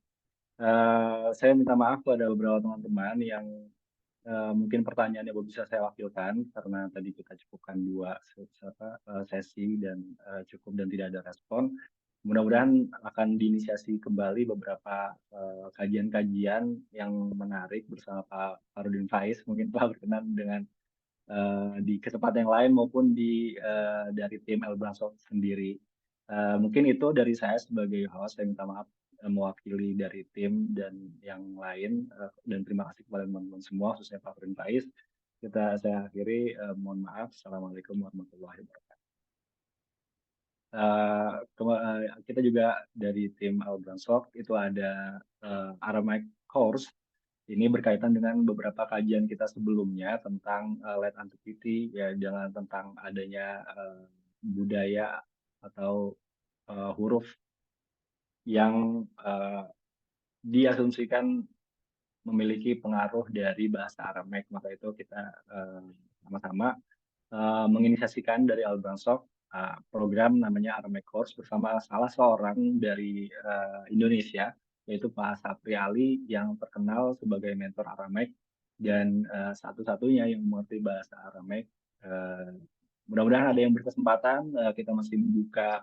[SPEAKER 1] Saya minta maaf pada beberapa teman-teman yang mungkin pertanyaannya belum bisa saya wakilkan karena tadi kita cukupkan 2 sesi dan cukup dan tidak ada respon. Mudah-mudahan akan diinisiasi kembali beberapa kajian-kajian yang menarik bersama Pak Farudin Faiz. Mungkin Pak berkenan dengan di kesempatan yang lain maupun dari tim Elbransov sendiri. Mungkin itu dari saya sebagai host. Saya minta maaf mewakili dari tim dan yang lain, dan terima kasih kepada teman-teman semua, khususnya Pak Farudin Faiz. Saya akhiri, mohon maaf. Assalamualaikum warahmatullahi wabarakatuh. Kita juga dari tim Elbransov itu ada Aramaic Course. Ini berkaitan dengan beberapa kajian kita sebelumnya tentang late antiquity, ya, jangan tentang adanya budaya atau huruf yang diasumsikan memiliki pengaruh dari bahasa Aramaik. Maka itu kita sama-sama menginisiasikan dari Elbransov program namanya Aramaic Course bersama salah seorang dari Indonesia, yaitu Pak Sapri Ali yang terkenal sebagai mentor Aramaik dan satu-satunya yang mengerti bahasa Aramaik. Mudah-mudahan ada yang berkesempatan, kita masih membuka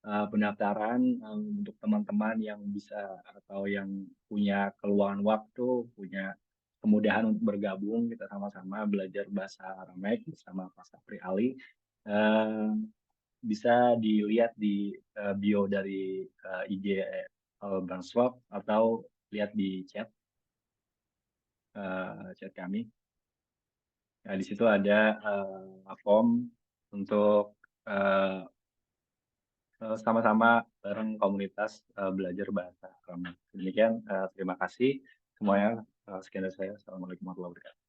[SPEAKER 1] pendaftaran untuk teman-teman yang bisa atau yang punya keluangan waktu, punya kemudahan untuk bergabung, kita sama-sama belajar bahasa Arameik bersama Pak Sapri Ali. Bisa dilihat di bio dari IG Branswap atau lihat di chat kami. Nah, di situ ada form untuk sama-sama bareng komunitas belajar bahasa Arameik. Demikian, terima kasih semuanya. Sekian dari saya. Assalamualaikum warahmatullahi wabarakatuh.